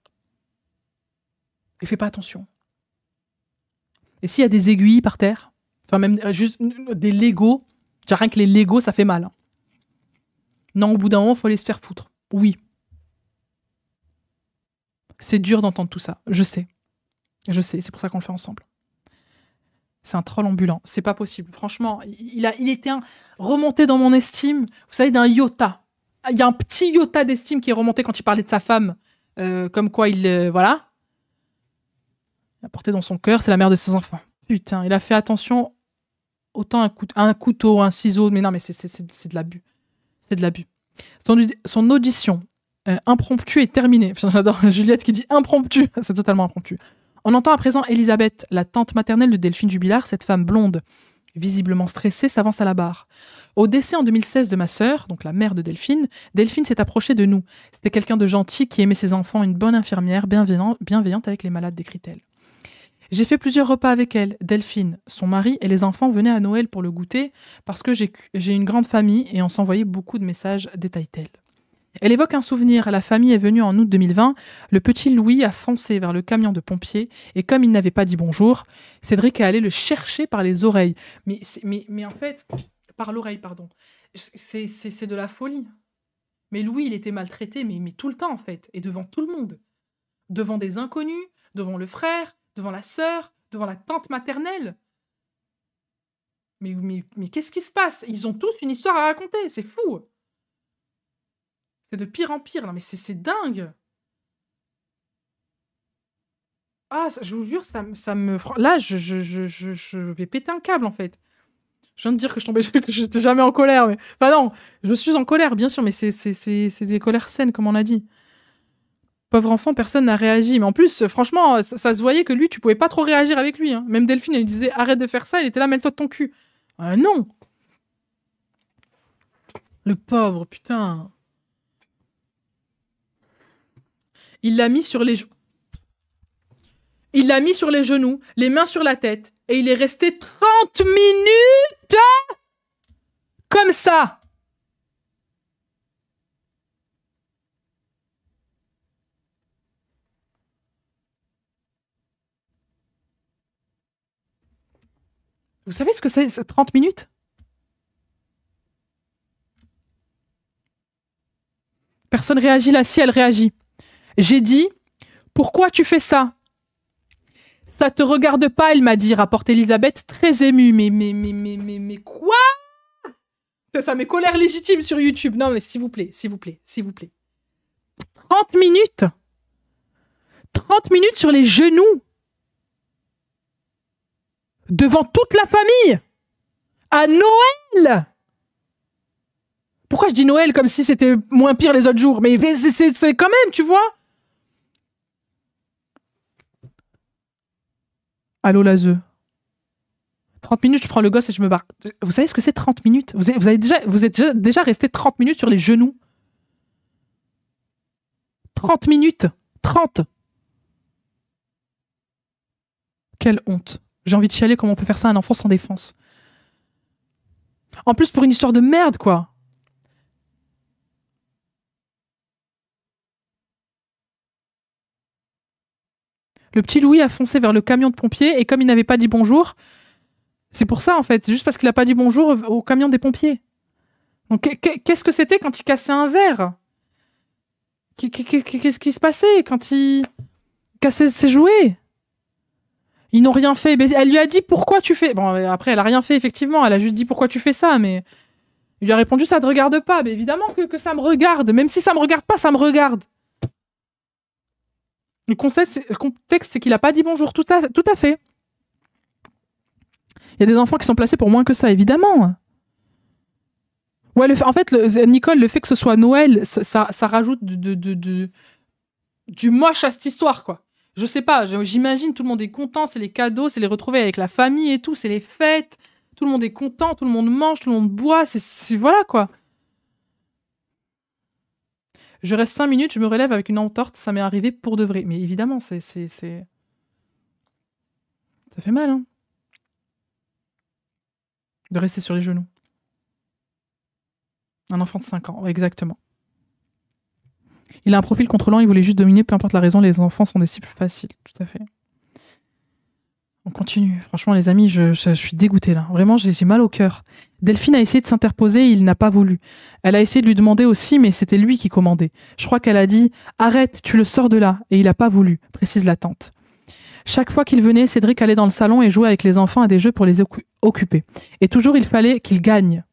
[SPEAKER 1] Il fait pas attention. Et s'il y a des aiguilles par terre, enfin même juste des Legos, rien que les Legos, ça fait mal. Hein. Non, au bout d'un moment, il faut aller se faire foutre. Oui. C'est dur d'entendre tout ça. Je sais. C'est pour ça qu'on le fait ensemble. C'est un troll ambulant. C'est pas possible. Franchement, il était remonté dans mon estime. Vous savez, d'un iota. Il y a un petit iota d'estime qui est remonté quand il parlait de sa femme. Comme quoi il... voilà. Il a porté dans son cœur, c'est la mère de ses enfants. Putain, il a fait attention autant à un couteau, un ciseau. Mais non, mais c'est de l'abus. C'est de l'abus. Son audition impromptue est terminée. J'adore Juliette qui dit impromptu. C'est totalement impromptu. On entend à présent Elisabeth, la tante maternelle de Delphine Jubilard. Cette femme blonde, visiblement stressée, s'avance à la barre. Au décès en 2016 de ma sœur, donc la mère de Delphine, Delphine s'est approchée de nous. C'était quelqu'un de gentil qui aimait ses enfants, une bonne infirmière, bienveillante avec les malades, décrit-elle. J'ai fait plusieurs repas avec elle. Delphine, son mari et les enfants venaient à Noël pour le goûter parce que j'ai une grande famille et on s'envoyait beaucoup de messages, détaille-t-elle. Elle évoque un souvenir. La famille est venue en août 2020. Le petit Louis a foncé vers le camion de pompiers et comme il n'avait pas dit bonjour, Cédric est allé le chercher par les oreilles. Mais en fait, par l'oreille, pardon. C'est de la folie. Mais Louis, il était maltraité, mais tout le temps en fait. Et devant tout le monde. Devant des inconnus, devant le frère, devant la sœur, devant la tante maternelle. Mais qu'est-ce qui se passe? Ils ont tous une histoire à raconter, c'est fou. C'est de pire en pire, non mais c'est dingue. Ah, je vous jure, ça me... Là, je vais péter un câble, en fait. Je viens de dire que je n'étais jamais en colère, mais... Enfin non, je suis en colère, bien sûr, mais c'est des colères saines, comme on a dit. Pauvre enfant, personne n'a réagi. Mais en plus, franchement, ça se voyait que lui, tu pouvais pas trop réagir avec lui. Hein. Même Delphine, elle lui disait arrête de faire ça. Il était là, mêle-toi de ton cul. Non. Le pauvre, putain. Il l'a mis sur les genoux, les mains sur la tête, et il est resté 30 minutes comme ça. Vous savez ce que c'est, 30 minutes? Personne réagit là, si elle réagit. J'ai dit, pourquoi tu fais ça? Ça te regarde pas, elle m'a dit, rapporte Elisabeth, très émue. Mais quoi? Ça met colère légitime sur YouTube. Non, mais s'il vous plaît. 30 minutes 30 minutes sur les genoux devant toute la famille à Noël. Pourquoi je dis Noël comme si c'était moins pire les autres jours? Mais c'est quand même, tu vois. Allô, Lazeux. 30 minutes, je prends le gosse et je me barre. Vous savez ce que c'est 30 minutes? Vous êtes déjà resté 30 minutes sur les genoux. 30 minutes. 30. Quelle honte. J'ai envie de chialer, comment on peut faire ça à un enfant sans défense. En plus, pour une histoire de merde, quoi. Le petit Louis a foncé vers le camion de pompiers et comme il n'avait pas dit bonjour, c'est pour ça en fait, c'est juste parce qu'il n'a pas dit bonjour au camion des pompiers. Donc qu'est-ce que c'était quand il cassait un verre? Qu'est-ce qui se passait quand il cassait ses jouets? Ils n'ont rien fait. Elle lui a dit pourquoi tu fais. Bon, après, elle a rien fait effectivement. Elle a juste dit pourquoi tu fais ça, mais Il lui a répondu, ça te regarde pas. Mais évidemment que ça me regarde. Même si ça me regarde pas, ça me regarde. Le contexte, c'est qu'il a pas dit bonjour. Tout à fait. Il y a des enfants qui sont placés pour moins que ça, évidemment. Ouais, en fait, Nicole, le fait que ce soit Noël, ça rajoute du moche à cette histoire, quoi. Je sais pas, j'imagine tout le monde est content, c'est les cadeaux, c'est les retrouver avec la famille et tout, c'est les fêtes, tout le monde est content, tout le monde mange, tout le monde boit, voilà, quoi. Je reste 5 minutes, je me relève avec une entorse, ça m'est arrivé pour de vrai. Mais évidemment, ça fait mal, hein. De rester sur les genoux. Un enfant de 5 ans, exactement. Il a un profil contrôlant, il voulait juste dominer, peu importe la raison, les enfants sont des cibles faciles. Tout à fait. On continue. Franchement, les amis, je suis dégoûtée là. Vraiment, j'ai mal au cœur. Delphine a essayé de s'interposer et il n'a pas voulu. Elle a essayé de lui demander aussi, mais c'était lui qui commandait. Je crois qu'elle a dit « Arrête, tu le sors de là » et il n'a pas voulu, précise la tante. Chaque fois qu'il venait, Cédric allait dans le salon et jouait avec les enfants à des jeux pour les occuper. Et toujours, il fallait qu'il gagne.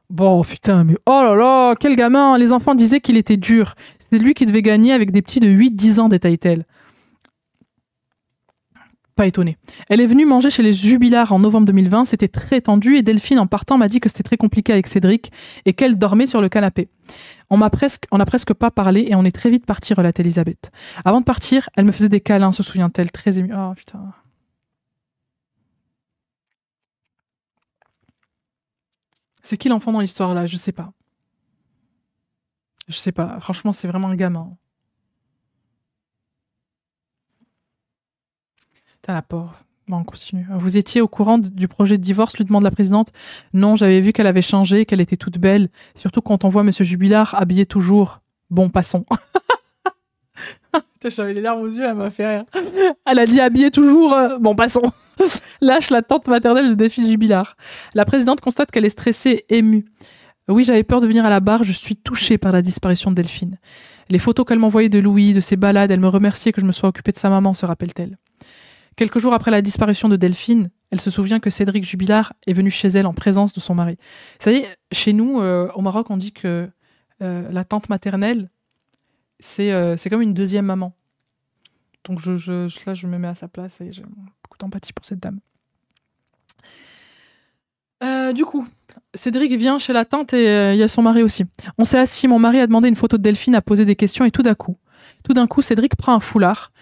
[SPEAKER 1] Bon, putain, mais oh là là, quel gamin. Les enfants disaient qu'il était dur. C'était lui qui devait gagner avec des petits de 8-10 ans, détaille-t-elle. Pas étonnée. Elle est venue manger chez les Jubilards en novembre 2020, c'était très tendu et Delphine, en partant, m'a dit que c'était très compliqué avec Cédric et qu'elle dormait sur le canapé. On n'a presque pas parlé et on est très vite parti, relate Elisabeth. Avant de partir, elle me faisait des câlins, se souvient-elle, très émue. Oh putain. C'est qui l'enfant dans l'histoire là? Je sais pas. Je sais pas. Franchement, c'est vraiment un gamin. T'as la pauvre. Bon, on continue. Vous étiez au courant du projet de divorce, lui demande la présidente. Non, j'avais vu qu'elle avait changé, qu'elle était toute belle. Surtout quand on voit Monsieur Jubilard habillé toujours. Bon, passons. Putain, j'avais les larmes aux yeux, elle m'a fait rire. Elle a dit habillé toujours. Bon, passons. Lâche la tante maternelle de Delphine Jubilard. La présidente constate qu'elle est stressée, émue. Oui, j'avais peur de venir à la barre, je suis touchée par la disparition de Delphine. Les photos qu'elle m'envoyait de Louis, de ses balades, elle me remerciait que je me sois occupée de sa maman, se rappelle-t-elle. Quelques jours après la disparition de Delphine, elle se souvient que Cédric Jubilard est venu chez elle en présence de son mari. Vous savez, chez nous, au Maroc, on dit que la tante maternelle, c'est comme une deuxième maman. Donc là, je me mets à sa place et j'ai beaucoup d'empathie pour cette dame. Du coup, Cédric vient chez la tante et il y a son mari aussi. On s'est assis, mon mari a demandé une photo de Delphine, a posé des questions et tout d'un coup, Cédric prend un foulard,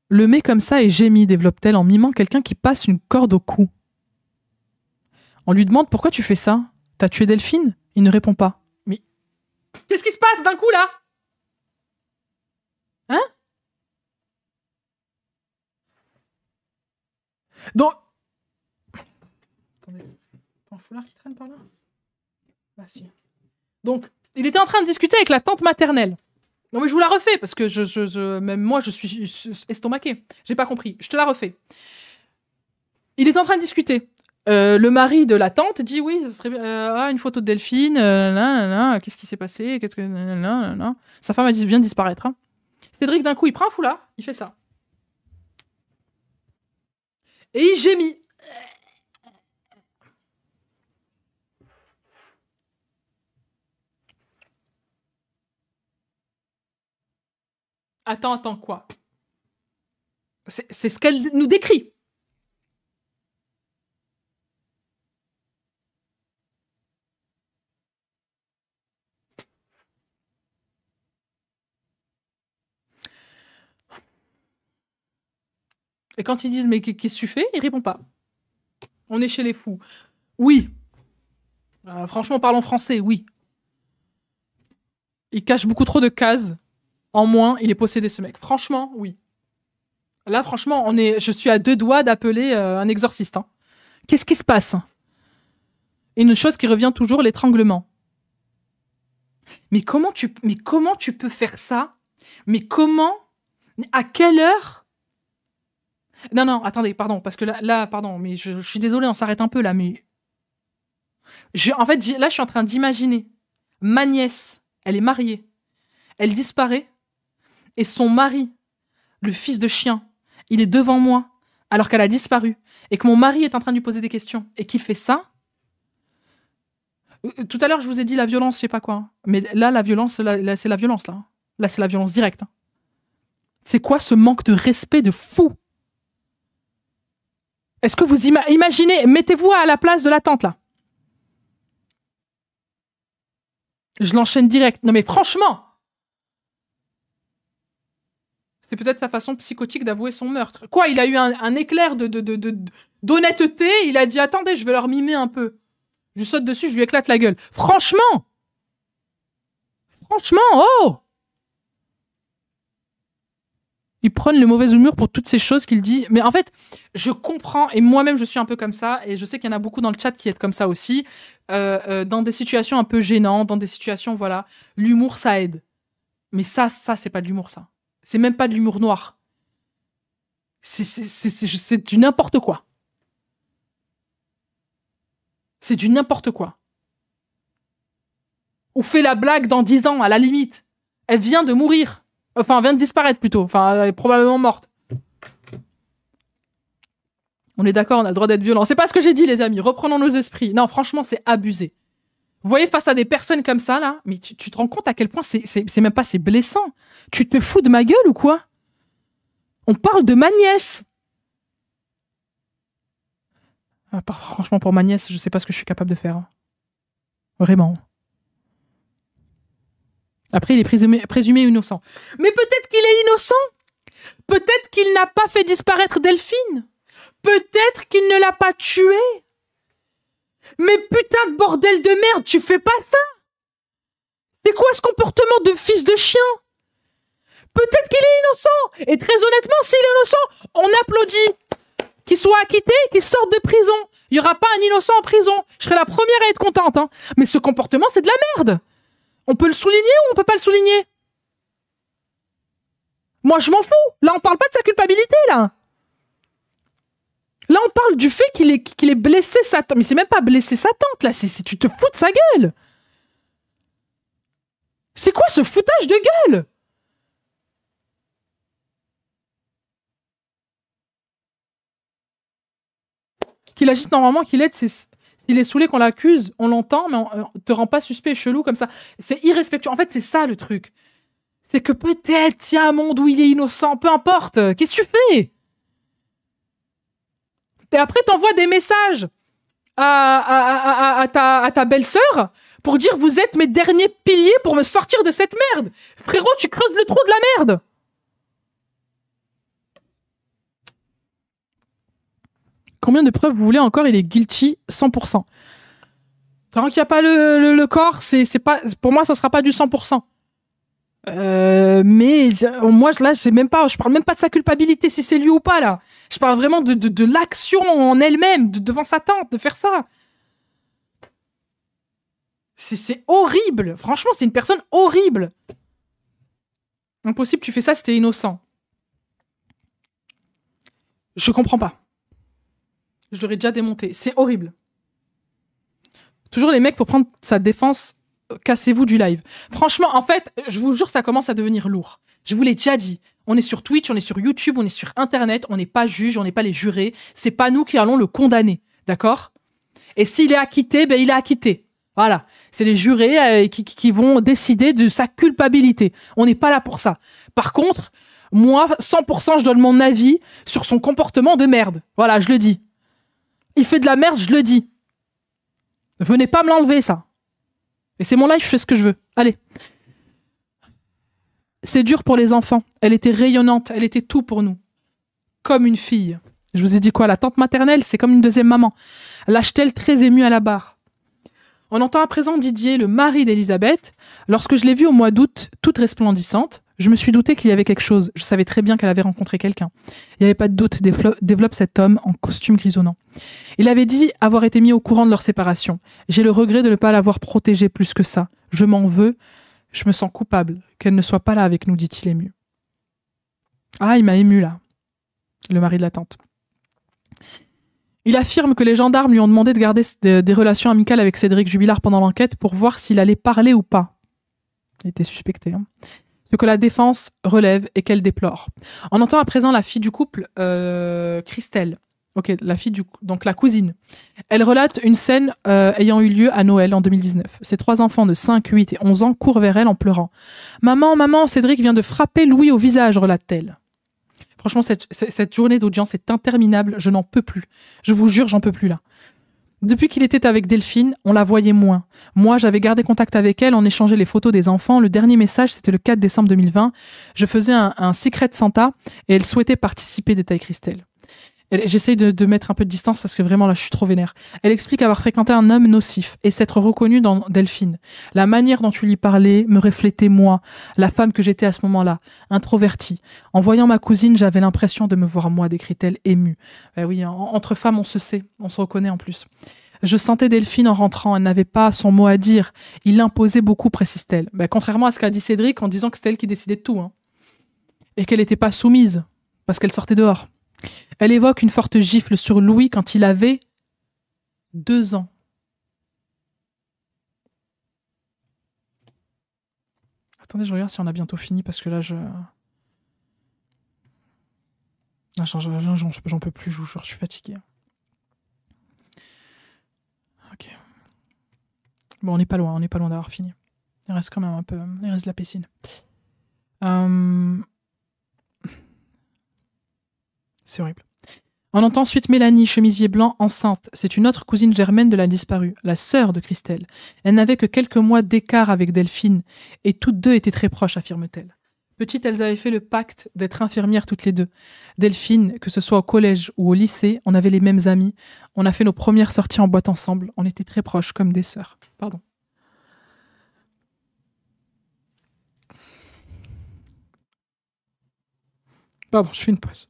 [SPEAKER 1] le met comme ça et gémit, développe-t-elle en mimant quelqu'un qui passe une corde au cou. On lui demande pourquoi tu fais ça? T'as tué Delphine? Il ne répond pas. Mais qu'est-ce qui se passe d'un coup là? Hein? Donc... Attendez, un foulard qui traîne par là? Ah si. Donc, il était en train de discuter avec la tante maternelle. Non mais je vous la refais parce que même moi je suis estomaquée. J'ai pas compris. Je te la refais. Il est en train de discuter. Le mari de la tante dit oui, ce serait une photo de Delphine. Qu'est-ce qui s'est passé? Sa femme vient de disparaître. Hein. Cédric d'un coup il prend un foulard, il fait ça. Et il gémit. Attends, quoi? C'est ce qu'elle nous décrit. Et quand ils disent mais qu'est-ce que tu fais? Il répond pas. On est chez les fous. Oui. Franchement, parlons français, oui. Il cache beaucoup trop de cases. En moins, il est possédé, ce mec. Franchement, oui. Là, franchement, je suis à 2 doigts d'appeler un exorciste. Hein. Qu'est-ce qui se passe? Et une chose qui revient toujours, l'étranglement. Mais comment tu peux faire ça? Mais comment? À quelle heure? Non, attendez, pardon, parce que là pardon, mais je suis désolée, on s'arrête un peu là, mais... En fait, là, je suis en train d'imaginer. Ma nièce, elle est mariée. Elle disparaît. Et son mari, le fils de chien, il est devant moi, alors qu'elle a disparu. Et que mon mari est en train de lui poser des questions. Et qu'il fait ça. Tout à l'heure, je vous ai dit la violence, je sais pas quoi. Mais là, la violence, là c'est la violence, là. Là, c'est la violence directe. C'est quoi ce manque de respect de fou? Est-ce que vous imaginez, mettez-vous à la place de la tante, là. Je l'enchaîne direct. Non mais franchement, c'est peut-être sa façon psychotique d'avouer son meurtre. Quoi, il a eu un éclair d'honnêteté, il a dit « Attendez, je vais leur mimer un peu. » Je lui saute dessus, je lui éclate la gueule. Franchement, oh, ils prennent le mauvais humeur pour toutes ces choses qu'il dit. Mais en fait, je comprends, et moi-même, je suis un peu comme ça, et je sais qu'il y en a beaucoup dans le chat qui est comme ça aussi, dans des situations un peu gênantes, dans des situations, voilà, l'humour, ça aide. Mais ça, c'est pas de l'humour, ça. C'est même pas de l'humour noir. C'est du n'importe quoi. C'est du n'importe quoi. Ou fait la blague dans 10 ans, à la limite. Elle vient de mourir. Enfin, elle vient de disparaître plutôt. Enfin, elle est probablement morte. On est d'accord, on a le droit d'être violent. C'est pas ce que j'ai dit, les amis. Reprenons nos esprits. Non, franchement, c'est abusé. Vous voyez, face à des personnes comme ça, là, mais tu te rends compte à quel point c'est même pas, c'est blessant. Tu te fous de ma gueule ou quoi? On parle de ma nièce. Ah, franchement, pour ma nièce, je sais pas ce que je suis capable de faire. Vraiment. Après, il est présumé innocent. Mais peut-être qu'il est innocent. Peut-être qu'il n'a pas fait disparaître Delphine. Peut-être qu'il ne l'a pas tuée. Mais putain de bordel de merde, tu fais pas ça. C'est quoi ce comportement de fils de chien? Peut-être qu'il est innocent. Et très honnêtement, s'il est innocent, on applaudit. Qu'il soit acquitté, qu'il sorte de prison. Il n'y aura pas un innocent en prison. Je serai la première à être contente. Hein. Mais ce comportement, c'est de la merde. On peut le souligner ou on peut pas le souligner? Moi, je m'en fous. Là, on parle pas de sa culpabilité, là. Là, on parle du fait qu'il ait blessé sa tante. Mais c'est même pas blessé sa tante, là. Tu te fous de sa gueule. C'est quoi ce foutage de gueule? Qu'il agite normalement, qu'il aide, s'il est saoulé qu'on l'accuse, on l'entend, mais on te rend pas suspect et chelou comme ça. C'est irrespectueux. En fait, c'est ça le truc. C'est que peut-être il y a un monde où il est innocent, peu importe. Qu'est-ce que tu fais? Et après, t'envoies des messages à ta belle-sœur pour dire vous êtes mes derniers piliers pour me sortir de cette merde. Frérot, tu creuses le trou de la merde. Combien de preuves vous voulez encore? Il est guilty 100%. Tant qu'il n'y a pas le corps, c'est pas, pour moi, ça sera pas du 100%. Mais moi, là, je parle même pas de sa culpabilité, si c'est lui ou pas, là. Je parle vraiment de l'action en elle-même, devant sa tante, de faire ça. C'est horrible. Franchement, c'est une personne horrible. Impossible, tu fais ça, c'était innocent. Je comprends pas. Je l'aurais déjà démonté. C'est horrible. Toujours les mecs pour prendre sa défense, cassez-vous du live. Franchement, en fait, je vous jure, ça commence à devenir lourd. Je vous l'ai déjà dit. On est sur Twitch, on est sur YouTube, on est sur Internet, on n'est pas juge, on n'est pas les jurés. C'est pas nous qui allons le condamner. D'accord? Et s'il est acquitté, ben il est acquitté. Voilà. C'est les jurés qui vont décider de sa culpabilité. On n'est pas là pour ça. Par contre, moi, 100%, je donne mon avis sur son comportement de merde. Voilà, je le dis. Il fait de la merde, je le dis. Venez pas me l'enlever, ça. Et c'est mon live, je fais ce que je veux. Allez. C'est dur pour les enfants. Elle était rayonnante, elle était tout pour nous. Comme une fille. Je vous ai dit quoi? La tante maternelle, c'est comme une deuxième maman. Lâche-t-elle très émue à la barre. On entend à présent Didier, le mari d'Elisabeth. Lorsque je l'ai vue au mois d'août, toute resplendissante, je me suis douté qu'il y avait quelque chose. Je savais très bien qu'elle avait rencontré quelqu'un. Il n'y avait pas de doute, développe cet homme en costume grisonnant. Il avait dit avoir été mis au courant de leur séparation. J'ai le regret de ne pas l'avoir protégée plus que ça. Je m'en veux. Je me sens coupable qu'elle ne soit pas là avec nous, dit-il ému. Ah, il m'a ému là, le mari de la tante. Il affirme que les gendarmes lui ont demandé de garder des relations amicales avec Cédric Jubilard pendant l'enquête pour voir s'il allait parler ou pas. Il était suspecté. Hein. Ce que la défense relève et qu'elle déplore. On entend à présent la fille du couple, Christelle. Ok, la fille donc la cousine. Elle relate une scène ayant eu lieu à Noël en 2019. Ses 3 enfants de 5, 8 et 11 ans courent vers elle en pleurant. Maman, maman, Cédric vient de frapper Louis au visage, relate-t-elle. Franchement, cette journée d'audience est interminable. Je n'en peux plus. Je vous jure, j'en peux plus là. Depuis qu'il était avec Delphine, on la voyait moins. Moi, j'avais gardé contact avec elle, on échangeait les photos des enfants. Le dernier message, c'était le 4 décembre 2020. Je faisais un Secret Santa et elle souhaitait participer, détaille Christelle. J'essaye de mettre un peu de distance parce que vraiment là, je suis trop vénère. Elle explique avoir fréquenté un homme nocif et s'être reconnue dans Delphine. La manière dont tu lui parlais me reflétait moi, la femme que j'étais à ce moment-là, introvertie. En voyant ma cousine, j'avais l'impression de me voir moi, décrit-elle, émue. Ben oui, entre femmes, on se sait, on se reconnaît en plus. Je sentais Delphine en rentrant, elle n'avait pas son mot à dire. Il l'imposait beaucoup, précise-t-elle. Ben, contrairement à ce qu'a dit Cédric en disant que c'était elle qui décidait de tout. Hein. Et qu'elle n'était pas soumise, parce qu'elle sortait dehors. Elle évoque une forte gifle sur Louis quand il avait 2 ans. Attendez, je regarde si on a bientôt fini parce que là, j'en peux plus, je vous jure, je suis fatiguée. Ok. Bon, on n'est pas loin d'avoir fini. Il reste quand même un peu. Il reste de la piscine. C'est horrible. On entend ensuite Mélanie, chemisier blanc, enceinte. C'est une autre cousine germaine de la disparue, la sœur de Christelle. Elle n'avait que quelques mois d'écart avec Delphine, et toutes deux étaient très proches, affirme-t-elle. Petite, elles avaient fait le pacte d'être infirmières toutes les deux. Delphine, que ce soit au collège ou au lycée, on avait les mêmes amis. On a fait nos premières sorties en boîte ensemble. On était très proches, comme des sœurs. Pardon. Pardon, je fais une pause.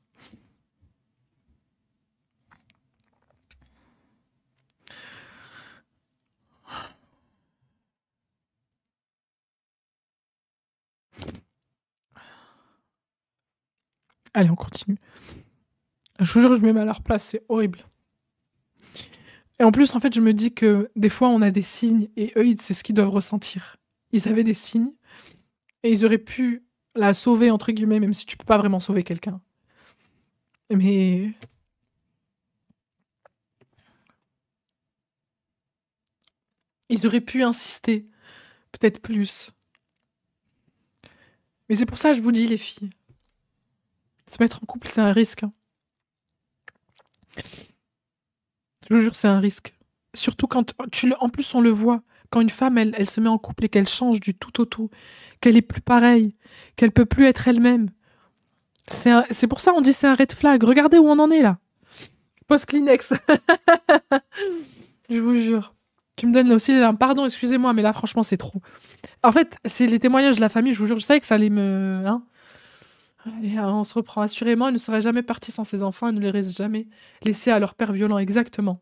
[SPEAKER 1] Allez, on continue. Je vous jure, je me mets à leur place, c'est horrible. Et en plus, en fait, je me dis que des fois, on a des signes et eux, c'est ce qu'ils doivent ressentir. Ils avaient des signes et ils auraient pu la sauver, entre guillemets, même si tu peux pas vraiment sauver quelqu'un. Mais ils auraient pu insister, peut-être plus. Mais c'est pour ça que je vous dis, les filles, se mettre en couple, c'est un risque. Hein. Je vous jure, c'est un risque. Surtout quand en plus, on le voit. Quand une femme, elle se met en couple et qu'elle change du tout au tout, qu'elle est plus pareille, qu'elle peut plus être elle-même. C'est pour ça on dit c'est un red flag. Regardez où on en est là. Post Kleenex. Je vous jure. Tu me donnes là aussi les larmes. Pardon, excusez-moi, mais là, franchement, c'est trop. En fait, c'est les témoignages de la famille, je vous jure, je savais que ça allait me. Hein. Et on se reprend assurément, elle ne serait jamais partie sans ses enfants, elle ne les aurait jamais laissés à leur père violent, exactement.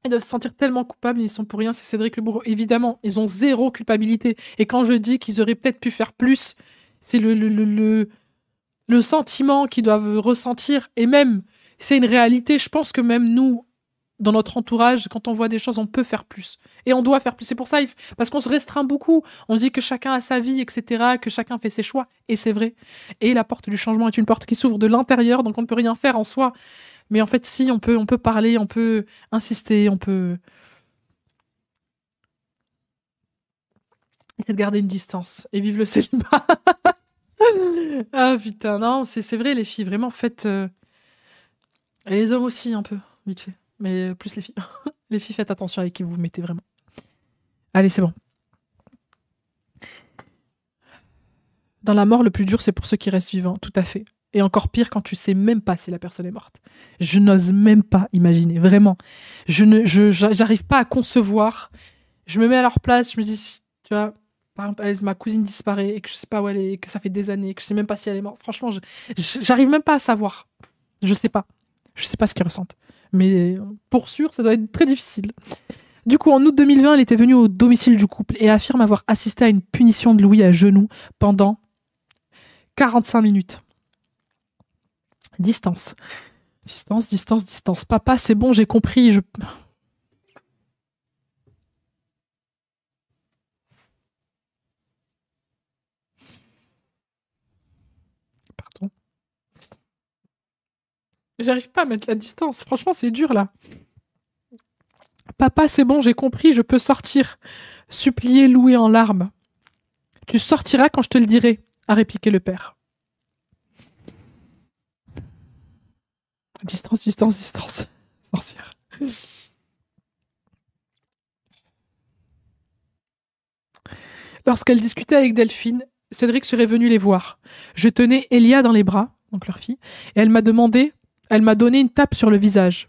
[SPEAKER 1] Ils doivent se sentir tellement coupables, ils sont pour rien, c'est Cédric le bourreau. Évidemment, ils ont zéro culpabilité. Et quand je dis qu'ils auraient peut-être pu faire plus, c'est le sentiment qu'ils doivent ressentir. Et même, c'est une réalité, je pense que même nous, dans notre entourage, quand on voit des choses, on peut faire plus. Et on doit faire plus. C'est pour ça, parce qu'on se restreint beaucoup. On dit que chacun a sa vie, etc., que chacun fait ses choix. Et c'est vrai. Et la porte du changement est une porte qui s'ouvre de l'intérieur, donc on ne peut rien faire en soi. Mais en fait, si, on peut parler, on peut insister, on peut essayer de garder une distance et vivre le célibat. Ah putain, non, c'est vrai, les filles, vraiment, faites... Et les hommes aussi, un peu, vite fait. Mais plus les filles. Les filles, faites attention avec qui vous vous mettez vraiment. Allez, c'est bon. Dans la mort, le plus dur, c'est pour ceux qui restent vivants, tout à fait. Et encore pire quand tu sais même pas si la personne est morte. Je n'ose même pas imaginer, vraiment. J'arrive pas à concevoir. Je me mets à leur place, je me dis, tu vois, par exemple, ma cousine disparaît et que je sais pas où elle est, que ça fait des années, que je sais même pas si elle est morte. Franchement, j'arrive même pas à savoir. Je sais pas. Je sais pas ce qu'ils ressentent. Mais pour sûr, ça doit être très difficile. Du coup, en août 2020, elle était venue au domicile du couple et affirme avoir assisté à une punition de Louis à genoux pendant 45 minutes. Distance. Distance, distance, distance. Papa, c'est bon, j'ai compris. Pardon. J'arrive pas à mettre la distance. Franchement, c'est dur là. Papa, c'est bon, j'ai compris, je peux sortir. Suppliait Louis en larmes. Tu sortiras quand je te le dirai, a répliqué le père. Distance, distance, distance. Sorcière. Lorsqu'elle discutait avec Delphine, Cédric serait venu les voir. Je tenais Elia dans les bras, donc leur fille, et elle m'a donné une tape sur le visage.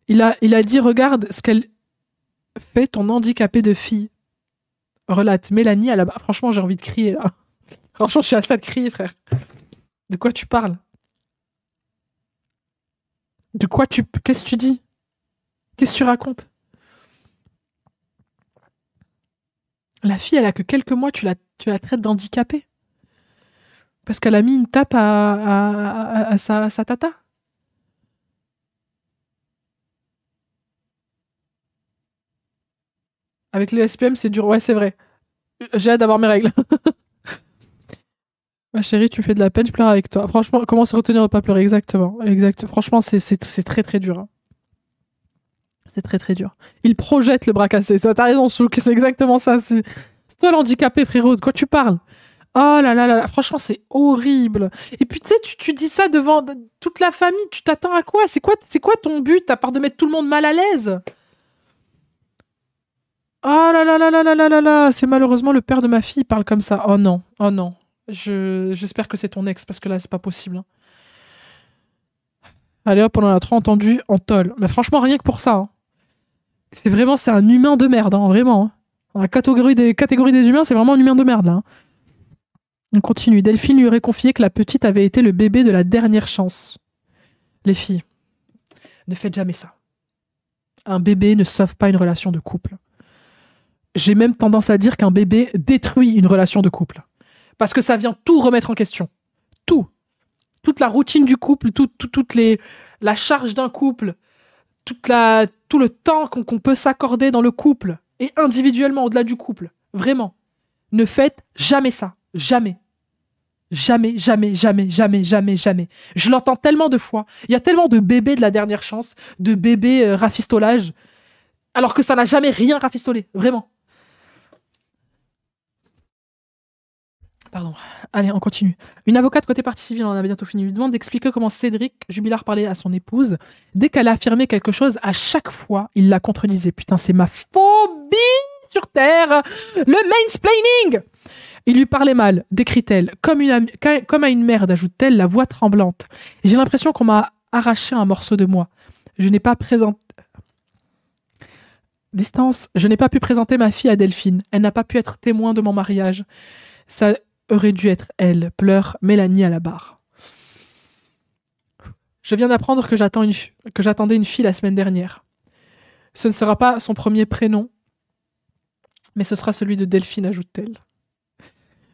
[SPEAKER 1] Il a dit, regarde ce qu'elle fait, ton handicapé de fille. Relate Mélanie à la bas. Franchement, j'ai envie de crier là. Franchement, je suis à ça de crier, frère. De quoi tu parles? Qu'est-ce que tu dis? Qu'est-ce que tu racontes? La fille, elle a que quelques mois, tu la traites d'handicapée. Parce qu'elle a mis une tape à sa tata. Avec le SPM, c'est dur. Ouais, c'est vrai. J'ai hâte d'avoir mes règles. Ma chérie, tu me fais de la peine, je pleure avec toi. Franchement, comment se retenir de pas pleurer? Exactement. Franchement, c'est très très dur. Hein. C'est très très dur. Il projette le bras cassé. T'as raison, Souk. C'est exactement ça. C'est toi l'handicapé, frérot. De quoi tu parles? Oh là là là. Franchement, c'est horrible. Et puis, tu sais, tu dis ça devant toute la famille. Tu t'attends à quoi? C'est quoi ton but à part de mettre tout le monde mal à l'aise? Oh là là là là là là là là. C'est malheureusement le père de ma fille, il parle comme ça. Oh non. Oh non. J'espère que c'est ton ex, parce que là, c'est pas possible. Hein. Allez hop, on en a trop entendu en tôle. Mais franchement, rien que pour ça. Hein. C'est un humain de merde, hein, vraiment. Hein. Dans la catégorie des humains, c'est vraiment un humain de merde, là. Hein. On continue. Delphine lui aurait confié que la petite avait été le bébé de la dernière chance. Les filles, ne faites jamais ça. Un bébé ne sauve pas une relation de couple. J'ai même tendance à dire qu'un bébé détruit une relation de couple. Parce que ça vient tout remettre en question. Tout. Toute la routine du couple, la charge d'un couple, tout le temps qu'on peut s'accorder dans le couple et individuellement au-delà du couple. Vraiment. Ne faites jamais ça. Jamais. Jamais, jamais, jamais, jamais, jamais, jamais. Je l'entends tellement de fois. Il y a tellement de bébés de la dernière chance, de bébés rafistolage, alors que ça n'a jamais rien rafistolé. Vraiment. Pardon. Allez, on continue. Une avocate côté partie civile, on a bientôt fini, lui demande d'expliquer comment Cédric Jubilard parlait à son épouse. Dès qu'elle a affirmé quelque chose, à chaque fois, il la contredisait. Putain, c'est ma phobie sur Terre. Le mansplaining. Il lui parlait mal, décrit-elle, comme à une mère, ajoute-t-elle, la voix tremblante. J'ai l'impression qu'on m'a arraché un morceau de moi. Je n'ai pas pu présenter ma fille à Delphine. Elle n'a pas pu être témoin de mon mariage. Ça aurait dû être elle, pleure Mélanie à la barre. Je viens d'apprendre que j'attendais une fille la semaine dernière. Ce ne sera pas son premier prénom, mais ce sera celui de Delphine, ajoute-t-elle.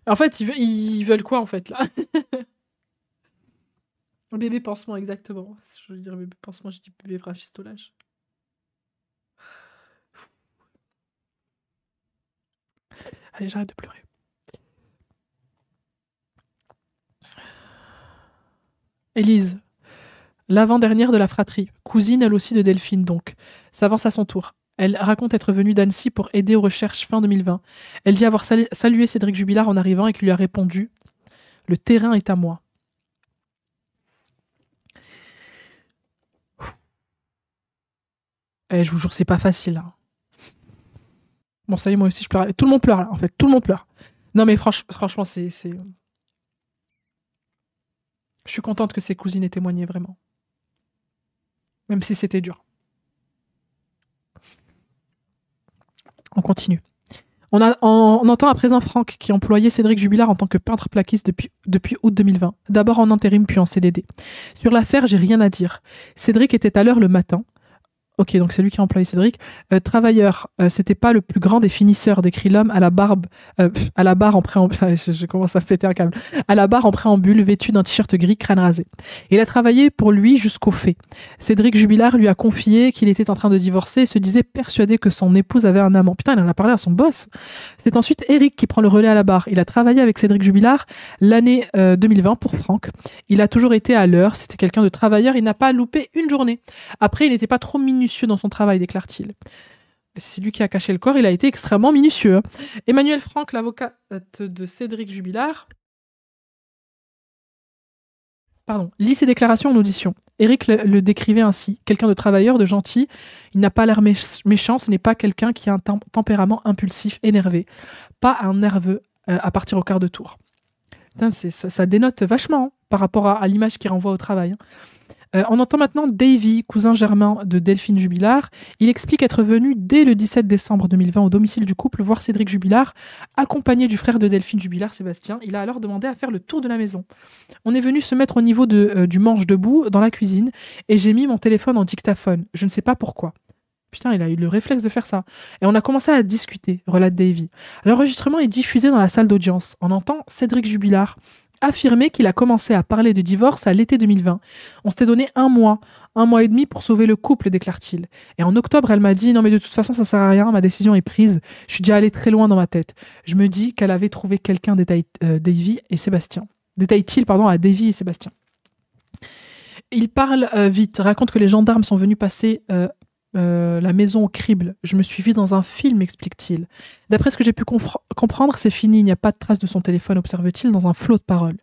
[SPEAKER 1] En fait, ils veulent quoi, en fait, là? Un bébé pansement, exactement. Je veux dire bébé pansement, je dis bébé rafistolage. Allez, j'arrête de pleurer. Élise, l'avant-dernière de la fratrie, cousine elle aussi de Delphine donc, s'avance à son tour. Elle raconte être venue d'Annecy pour aider aux recherches fin 2020. Elle dit avoir salué Cédric Jubilard en arrivant et qu'il lui a répondu « Le terrain est à moi ». Je vous jure, c'est pas facile. Hein. Bon, ça y est, moi aussi, je pleure. Tout le monde pleure, là, en fait. Tout le monde pleure. Non, mais franchement, c'est... Je suis contente que ses cousines aient témoigné, vraiment. Même si c'était dur. On continue. On entend à présent Franck, qui employait Cédric Jubilard en tant que peintre plaquiste depuis août 2020. D'abord en intérim, puis en CDD. Sur l'affaire, j'ai rien à dire. Cédric était à l'heure le matin. Ok, donc c'est lui qui a employé Cédric. Travailleur, c'était pas le plus grand des finisseurs, décrit l'homme à la barbe, à la barre en préambule. Je commence à péter un câble. À la barre en préambule, vêtu d'un t-shirt gris, crâne rasé. Il a travaillé pour lui jusqu'au fait. Cédric Jubilard lui a confié qu'il était en train de divorcer et se disait persuadé que son épouse avait un amant. Putain, il en a parlé à son boss. C'est ensuite Eric qui prend le relais à la barre. Il a travaillé avec Cédric Jubilard l'année 2020 pour Franck. Il a toujours été à l'heure. C'était quelqu'un de travailleur. Il n'a pas loupé une journée. Après, il n'était pas trop minutieux dans son travail, déclare-t-il. C'est lui qui a caché le corps, il a été extrêmement minutieux. Emmanuel Franck, l'avocat de Cédric Jubilard, lit ses déclarations en audition. Eric le décrivait ainsi. Quelqu'un de travailleur, de gentil, il n'a pas l'air méchant, ce n'est pas quelqu'un qui a un tempérament impulsif, énervé. Pas un nerveux à partir au quart de tour. Putain, ça dénote vachement par rapport à l'image qu'il renvoie au travail. On entend maintenant Davy, cousin germain de Delphine Jubilard. Il explique être venu dès le 17 décembre 2020 au domicile du couple voir Cédric Jubilard, accompagné du frère de Delphine Jubilard, Sébastien. Il a alors demandé à faire le tour de la maison. On est venu se mettre au niveau du manche debout dans la cuisine et j'ai mis mon téléphone en dictaphone. Je ne sais pas pourquoi. Putain, il a eu le réflexe de faire ça. Et on a commencé à discuter, relate Davy. L'enregistrement est diffusé dans la salle d'audience. On entend Cédric Jubilard affirmer qu'il a commencé à parler de divorce à l'été 2020. On s'était donné un mois et demi pour sauver le couple, déclare-t-il. Et en octobre, elle m'a dit « Non mais de toute façon, ça sert à rien, ma décision est prise. Je suis déjà allé très loin dans ma tête. Je me dis qu'elle avait trouvé quelqu'un, Davy et Sébastien. » Détaille-t-il, à Davy et Sébastien. Il parle vite, raconte que les gendarmes sont venus passer la maison au crible. Je me suis vu dans un film, explique-t-il. D'après ce que j'ai pu comprendre, c'est fini. Il n'y a pas de trace de son téléphone, observe-t-il dans un flot de paroles.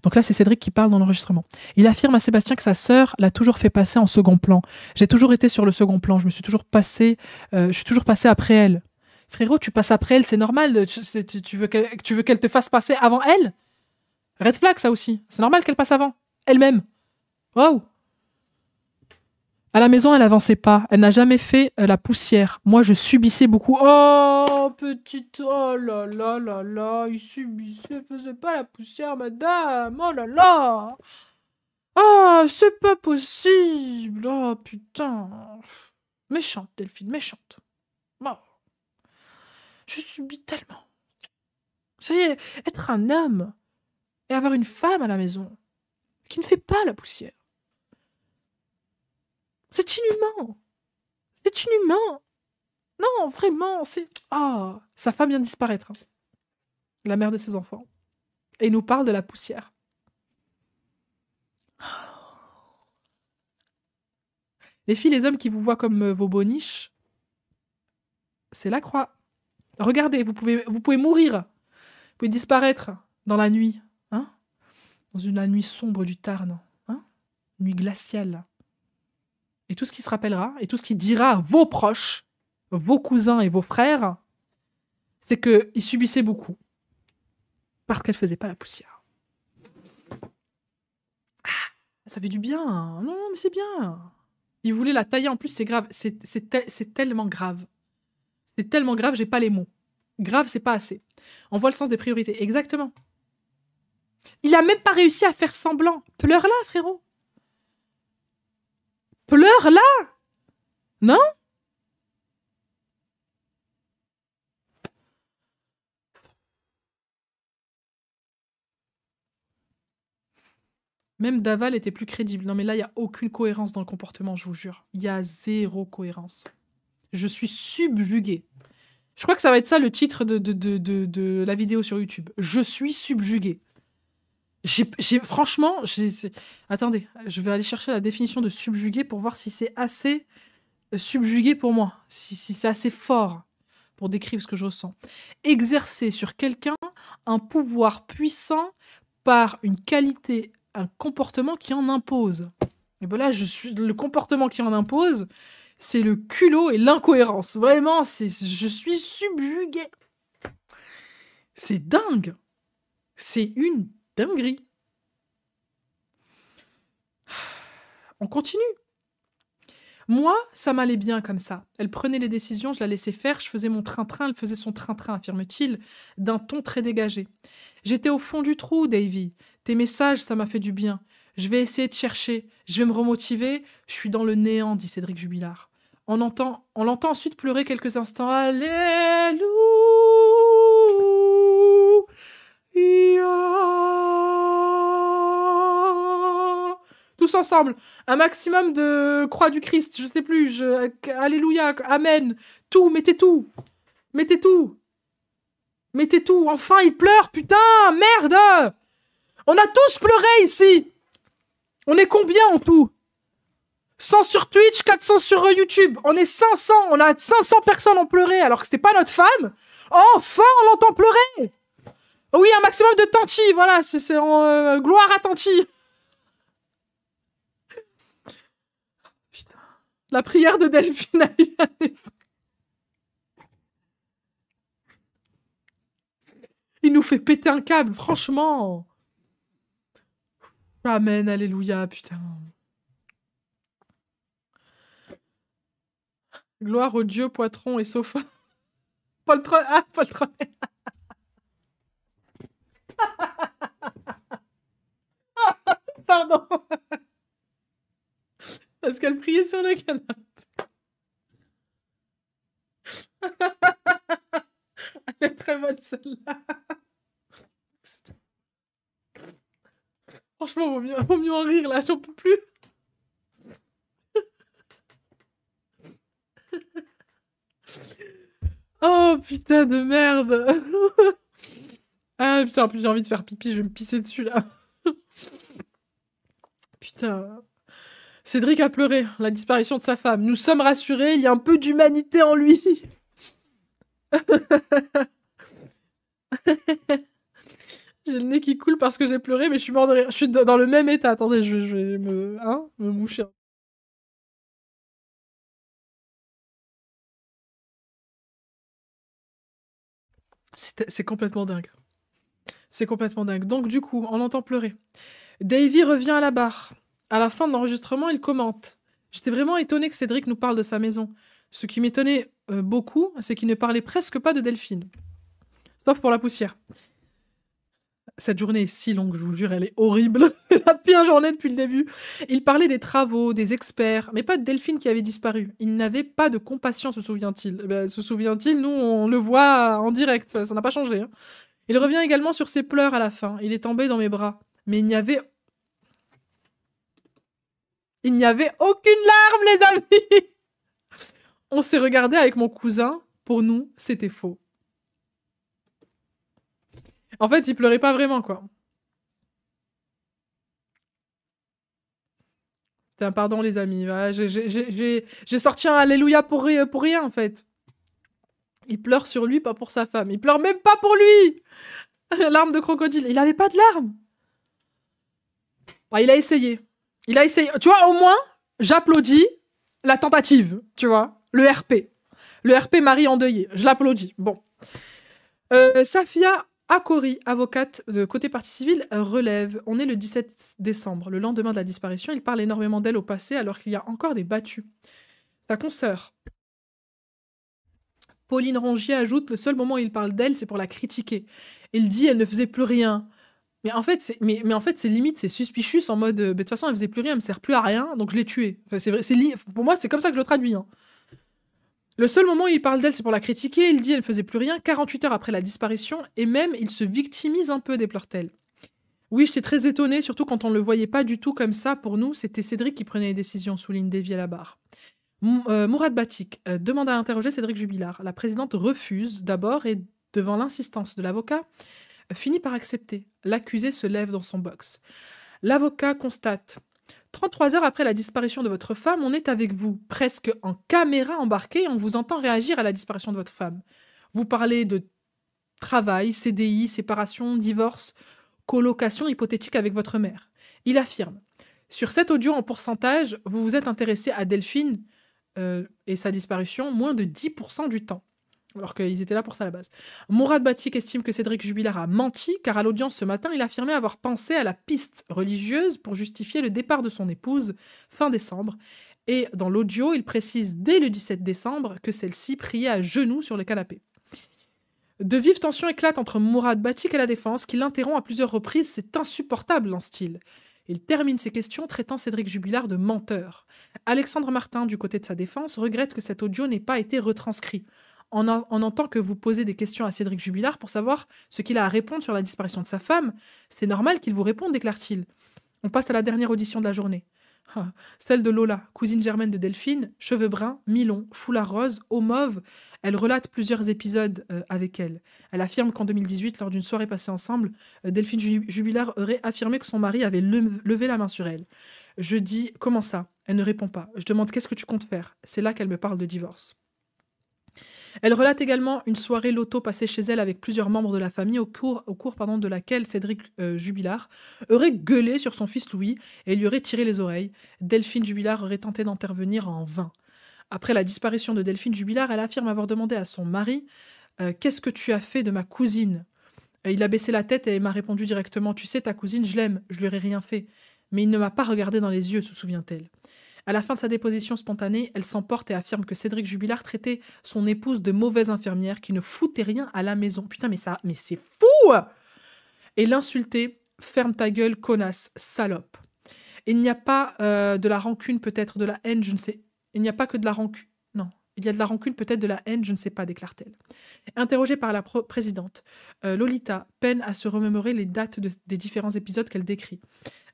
[SPEAKER 1] Donc là, c'est Cédric qui parle dans l'enregistrement. Il affirme à Sébastien que sa sœur l'a toujours fait passer en second plan. J'ai toujours été sur le second plan. Je suis toujours passé après elle. Frérot, tu passes après elle, c'est normal. Tu veux qu'elle te fasse passer avant elle? Red flag, ça aussi. C'est normal qu'elle passe avant. Elle-même. Waouh. À la maison, elle avançait pas. Elle n'a jamais fait la poussière. Moi, je subissais beaucoup. Oh, petite... Oh là là là là. Il subissait, faisait pas la poussière, madame. Oh là là. Ah, c'est pas possible. Oh, putain. Méchante, Delphine, méchante. Oh. Je subis tellement. Ça y est, être un homme et avoir une femme à la maison qui ne fait pas la poussière. C'est inhumain. C'est inhumain. Non, vraiment, c'est... Ah, sa femme vient de disparaître. Hein. La mère de ses enfants. Et il nous parle de la poussière. Les filles, les hommes qui vous voient comme vos boniches, c'est la croix. Regardez, vous pouvez mourir. Vous pouvez disparaître dans la nuit. Hein, dans la nuit sombre du Tarn. Hein, nuit glaciale. Et tout ce qui se rappellera, et tout ce qui dira à vos proches, vos cousins et vos frères, c'est qu'ils subissaient beaucoup. Parce qu'elle ne faisait pas la poussière. Ah, ça fait du bien. Non, mais c'est bien. Il voulait la tailler. En plus, c'est grave. C'est tellement grave. C'est tellement grave, j'ai pas les mots. Grave, c'est pas assez. On voit le sens des priorités. Exactement. Il a même pas réussi à faire semblant. Pleure là, frérot. Pleure là. Non? Même Daval était plus crédible. Non mais là, il n'y a aucune cohérence dans le comportement, je vous jure. Il y a zéro cohérence. Je suis subjuguée. Je crois que ça va être ça le titre de la vidéo sur YouTube. Je suis subjuguée. Franchement, attendez, je vais aller chercher la définition de subjugué pour voir si c'est assez subjugué pour moi. Si c'est assez fort pour décrire ce que je ressens. Exercer sur quelqu'un un pouvoir puissant par une qualité, un comportement qui en impose. Et ben là, le comportement qui en impose, c'est le culot et l'incohérence. Vraiment, je suis subjuguée. C'est dingue. C'est une dinguerie. On continue. Moi, ça m'allait bien comme ça. Elle prenait les décisions, je la laissais faire, je faisais mon train-train, elle faisait son train-train, affirme-t-il, d'un ton très dégagé. J'étais au fond du trou, Davy. Tes messages, ça m'a fait du bien. Je vais essayer de chercher, je vais me remotiver, je suis dans le néant, dit Cédric Jubilard. On l'entend ensuite pleurer quelques instants. Alléluia. Tous ensemble. Un maximum de croix du Christ. Je sais plus. Alléluia. Amen. Tout. Mettez tout. Mettez tout. Mettez tout. Enfin, il pleure. Putain. Merde. On a tous pleuré ici. On est combien en tout? 100 sur Twitch, 400 sur YouTube. On est 500. On a 500 personnes ont pleuré alors que c'était pas notre femme. Enfin, on l'entend pleurer. Oui, un maximum de Tanti. Voilà, c'est gloire à Tanti. Putain. La prière de Delphine a eu un effet. Il nous fait péter un câble, franchement. Amen, alléluia, putain. Gloire au Dieu, poitron et sofa. Poltron. Ah, poltron. Pardon. Parce qu'elle priait sur le canapé. Elle est très bonne celle-là. Franchement, vaut mieux en rire là, j'en peux plus. Oh putain de merde. Ah putain, en plus j'ai envie de faire pipi, je vais me pisser dessus là. Putain. Cédric a pleuré la disparition de sa femme. Nous sommes rassurés, il y a un peu d'humanité en lui. J'ai le nez qui coule parce que j'ai pleuré, mais je suis mort de rire. Je suis dans le même état. Attendez, je vais me moucher. C'est complètement dingue. C'est complètement dingue. Donc du coup, on l'entend pleurer. Davy revient à la barre. À la fin de l'enregistrement, il commente. J'étais vraiment étonnée que Cédric nous parle de sa maison. Ce qui m'étonnait beaucoup, c'est qu'il ne parlait presque pas de Delphine. Sauf pour la poussière. Cette journée est si longue, je vous jure, elle est horrible. C'est la pire journée depuis le début. Il parlait des travaux, des experts, mais pas de Delphine qui avait disparu. Il n'avait pas de compassion, se souvient-il. Se souvient-il, nous, on le voit en direct, ça n'a pas changé. Hein. Il revient également sur ses pleurs à la fin. Il est tombé dans mes bras. Mais il n'y avait aucune larme, les amis. On s'est regardé avec mon cousin. Pour nous, c'était faux. En fait, il pleurait pas vraiment, quoi. Putain, pardon, les amis. Voilà, j'ai sorti un alléluia pour rien, en fait. Il pleure sur lui, pas pour sa femme. Il pleure même pas pour lui. Larme de crocodile. Il avait pas de larmes. Ah, il a essayé. Il a essayé. Tu vois, au moins, j'applaudis la tentative, tu vois. Le RP. Le RP Marie endeuillée. Je l'applaudis. Bon. Safia Akori, avocate de côté partie civile, relève. On est le 17 décembre, le lendemain de la disparition. Il parle énormément d'elle au passé alors qu'il y a encore des battus. Sa consoeur, Pauline Rongier, ajoute: le seul moment où il parle d'elle, c'est pour la critiquer. Il dit: elle ne faisait plus rien. Mais en fait, c'est limite, c'est suspicious en mode de toute façon, elle faisait plus rien, elle me sert plus à rien, donc je l'ai tuée. Enfin, c'est vrai, pour moi, c'est comme ça que je le traduis. Hein. Le seul moment où il parle d'elle, c'est pour la critiquer. Il dit: elle faisait plus rien 48 heures après la disparition, et même il se victimise un peu, déplore-t-elle. Oui, j'étais très étonnée, surtout quand on ne le voyait pas du tout comme ça. Pour nous, c'était Cédric qui prenait les décisions, souligne Davy à la barre. Mourad Batik demande à interroger Cédric Jubilard. La présidente refuse d'abord et, devant l'insistance de l'avocat, finit par accepter. L'accusé se lève dans son box. L'avocat constate: 33 heures après la disparition de votre femme, on est avec vous, presque en caméra embarquée, et on vous entend réagir à la disparition de votre femme. Vous parlez de travail, CDI, séparation, divorce, colocation hypothétique avec votre mère. Il affirme: sur cet audio en pourcentage, vous vous êtes intéressé à Delphine et sa disparition moins de 10% du temps. Alors qu'ils étaient là pour ça à la base. Mourad Batik estime que Cédric Jubilard a menti, car à l'audience ce matin, il affirmait avoir pensé à la piste religieuse pour justifier le départ de son épouse fin décembre. Et dans l'audio, il précise dès le 17 décembre que celle-ci priait à genoux sur le canapé. De vives tensions éclatent entre Mourad Batik et la défense, qui l'interrompt à plusieurs reprises. C'est insupportable, lance-t-il. Il termine ses questions traitant Cédric Jubilard de menteur. Alexandre Martin, du côté de sa défense, regrette que cet audio n'ait pas été retranscrit. On entend que vous posez des questions à Cédric Jubilard pour savoir ce qu'il a à répondre sur la disparition de sa femme. C'est normal qu'il vous réponde, déclare-t-il. On passe à la dernière audition de la journée. Celle de Lola, cousine germaine de Delphine, cheveux bruns, mi-longs, foulard rose, eau mauve. Elle relate plusieurs épisodes avec elle. Elle affirme qu'en 2018, lors d'une soirée passée ensemble, Delphine Jubilard aurait affirmé que son mari avait levé la main sur elle. Je dis « Comment ça ?» Elle ne répond pas. Je demande « Qu'est-ce que tu comptes faire ?» C'est là qu'elle me parle de divorce. Elle relate également une soirée loto passée chez elle avec plusieurs membres de la famille au cours de laquelle Cédric Jubilard aurait gueulé sur son fils Louis et lui aurait tiré les oreilles. Delphine Jubilard aurait tenté d'intervenir en vain. Après la disparition de Delphine Jubilard, elle affirme avoir demandé à son mari « Qu'est-ce que tu as fait de ma cousine ?» Il a baissé la tête et m'a répondu directement « Tu sais, ta cousine, je l'aime, je lui aurais rien fait. » Mais il ne m'a pas regardé dans les yeux, se souvient-elle. À la fin de sa déposition spontanée, elle s'emporte et affirme que Cédric Jubilard traitait son épouse de mauvaise infirmière qui ne foutait rien à la maison. Putain, mais c'est fou! Et l'insultait « Ferme ta gueule, connasse, salope ». Il n'y a pas de la rancune, peut-être de la haine, je ne sais. Il n'y a pas que de la rancune. Non, il y a de la rancune, peut-être de la haine, je ne sais pas, déclare-t-elle. Interrogée par la présidente, Lolita peine à se remémorer les dates des différents épisodes qu'elle décrit.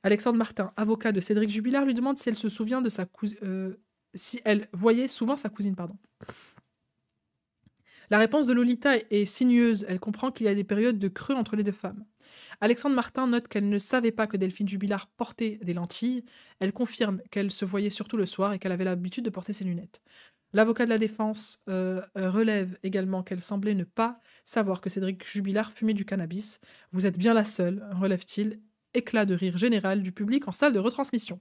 [SPEAKER 1] Alexandre Martin, avocat de Cédric Jubilard, lui demande si elle se souvient de sa cousine, si elle voyait souvent sa cousine, pardon. La réponse de Lolita est sinueuse. Elle comprend qu'il y a des périodes de creux entre les deux femmes. Alexandre Martin note qu'elle ne savait pas que Delphine Jubilard portait des lentilles. Elle confirme qu'elle se voyait surtout le soir et qu'elle avait l'habitude de porter ses lunettes. L'avocat de la défense relève également qu'elle semblait ne pas savoir que Cédric Jubilard fumait du cannabis. « Vous êtes bien la seule », relève-t-il. Éclat de rire général du public en salle de retransmission.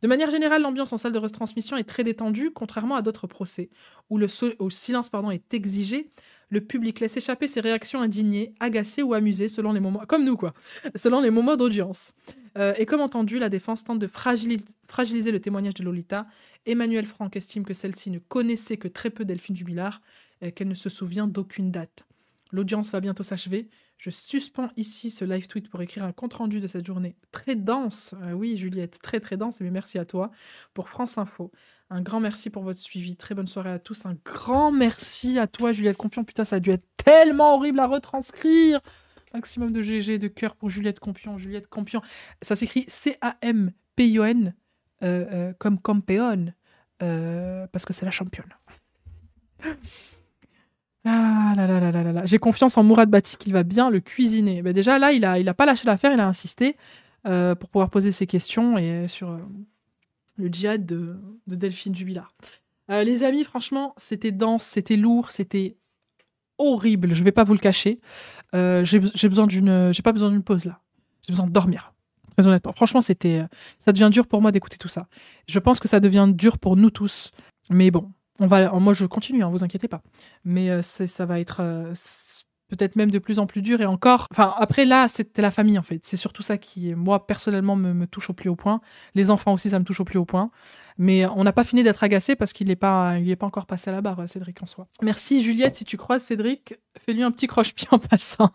[SPEAKER 1] De manière générale, l'ambiance en salle de retransmission est très détendue, contrairement à d'autres procès, où le silence est exigé. Le public laisse échapper ses réactions indignées, agacées ou amusées, selon les moments, comme nous quoi, selon les moments d'audience. Et comme entendu, la défense tente de fragiliser le témoignage de Lolita. Emmanuel Franck estime que celle-ci ne connaissait que très peu Delphine Jubilard, qu'elle ne se souvient d'aucune date. L'audience va bientôt s'achever. Je suspends ici ce live tweet pour écrire un compte-rendu de cette journée très dense. Oui, Juliette, très très dense, mais merci à toi pour France Info. Un grand merci pour votre suivi. Très bonne soirée à tous. Un grand merci à toi, Juliette Compion. Putain, ça a dû être tellement horrible à retranscrire. Maximum de GG, de cœur pour Juliette Compion. Juliette Compion. Ça s'écrit C-A-M-P-I-O-N, comme Campeon, parce que c'est la championne. Ah là là là là là. J'ai confiance en Mourad Bati qu'il va bien le cuisiner. Ben déjà là, il a pas lâché l'affaire, il a insisté pour pouvoir poser ses questions et sur le djihad de Delphine Jubilard. Les amis, franchement, c'était dense, c'était lourd, c'était horrible. Je vais pas vous le cacher. J'ai pas besoin d'une pause là. J'ai besoin de dormir. Très honnêtement. Franchement, ça devient dur pour moi d'écouter tout ça. Je pense que ça devient dur pour nous tous. Mais bon. Moi, je continue, vous inquiétez pas. Mais ça va être peut-être même de plus en plus dur et encore. Enfin, après, là, c'était la famille, en fait. C'est surtout ça qui, moi, personnellement, me touche au plus haut point. Les enfants aussi, ça me touche au plus haut point. Mais on n'a pas fini d'être agacés parce qu'il n'est pas encore passé à la barre, Cédric, en soi. Merci, Juliette. Si tu croises Cédric, fais-lui un petit croche-pied en passant.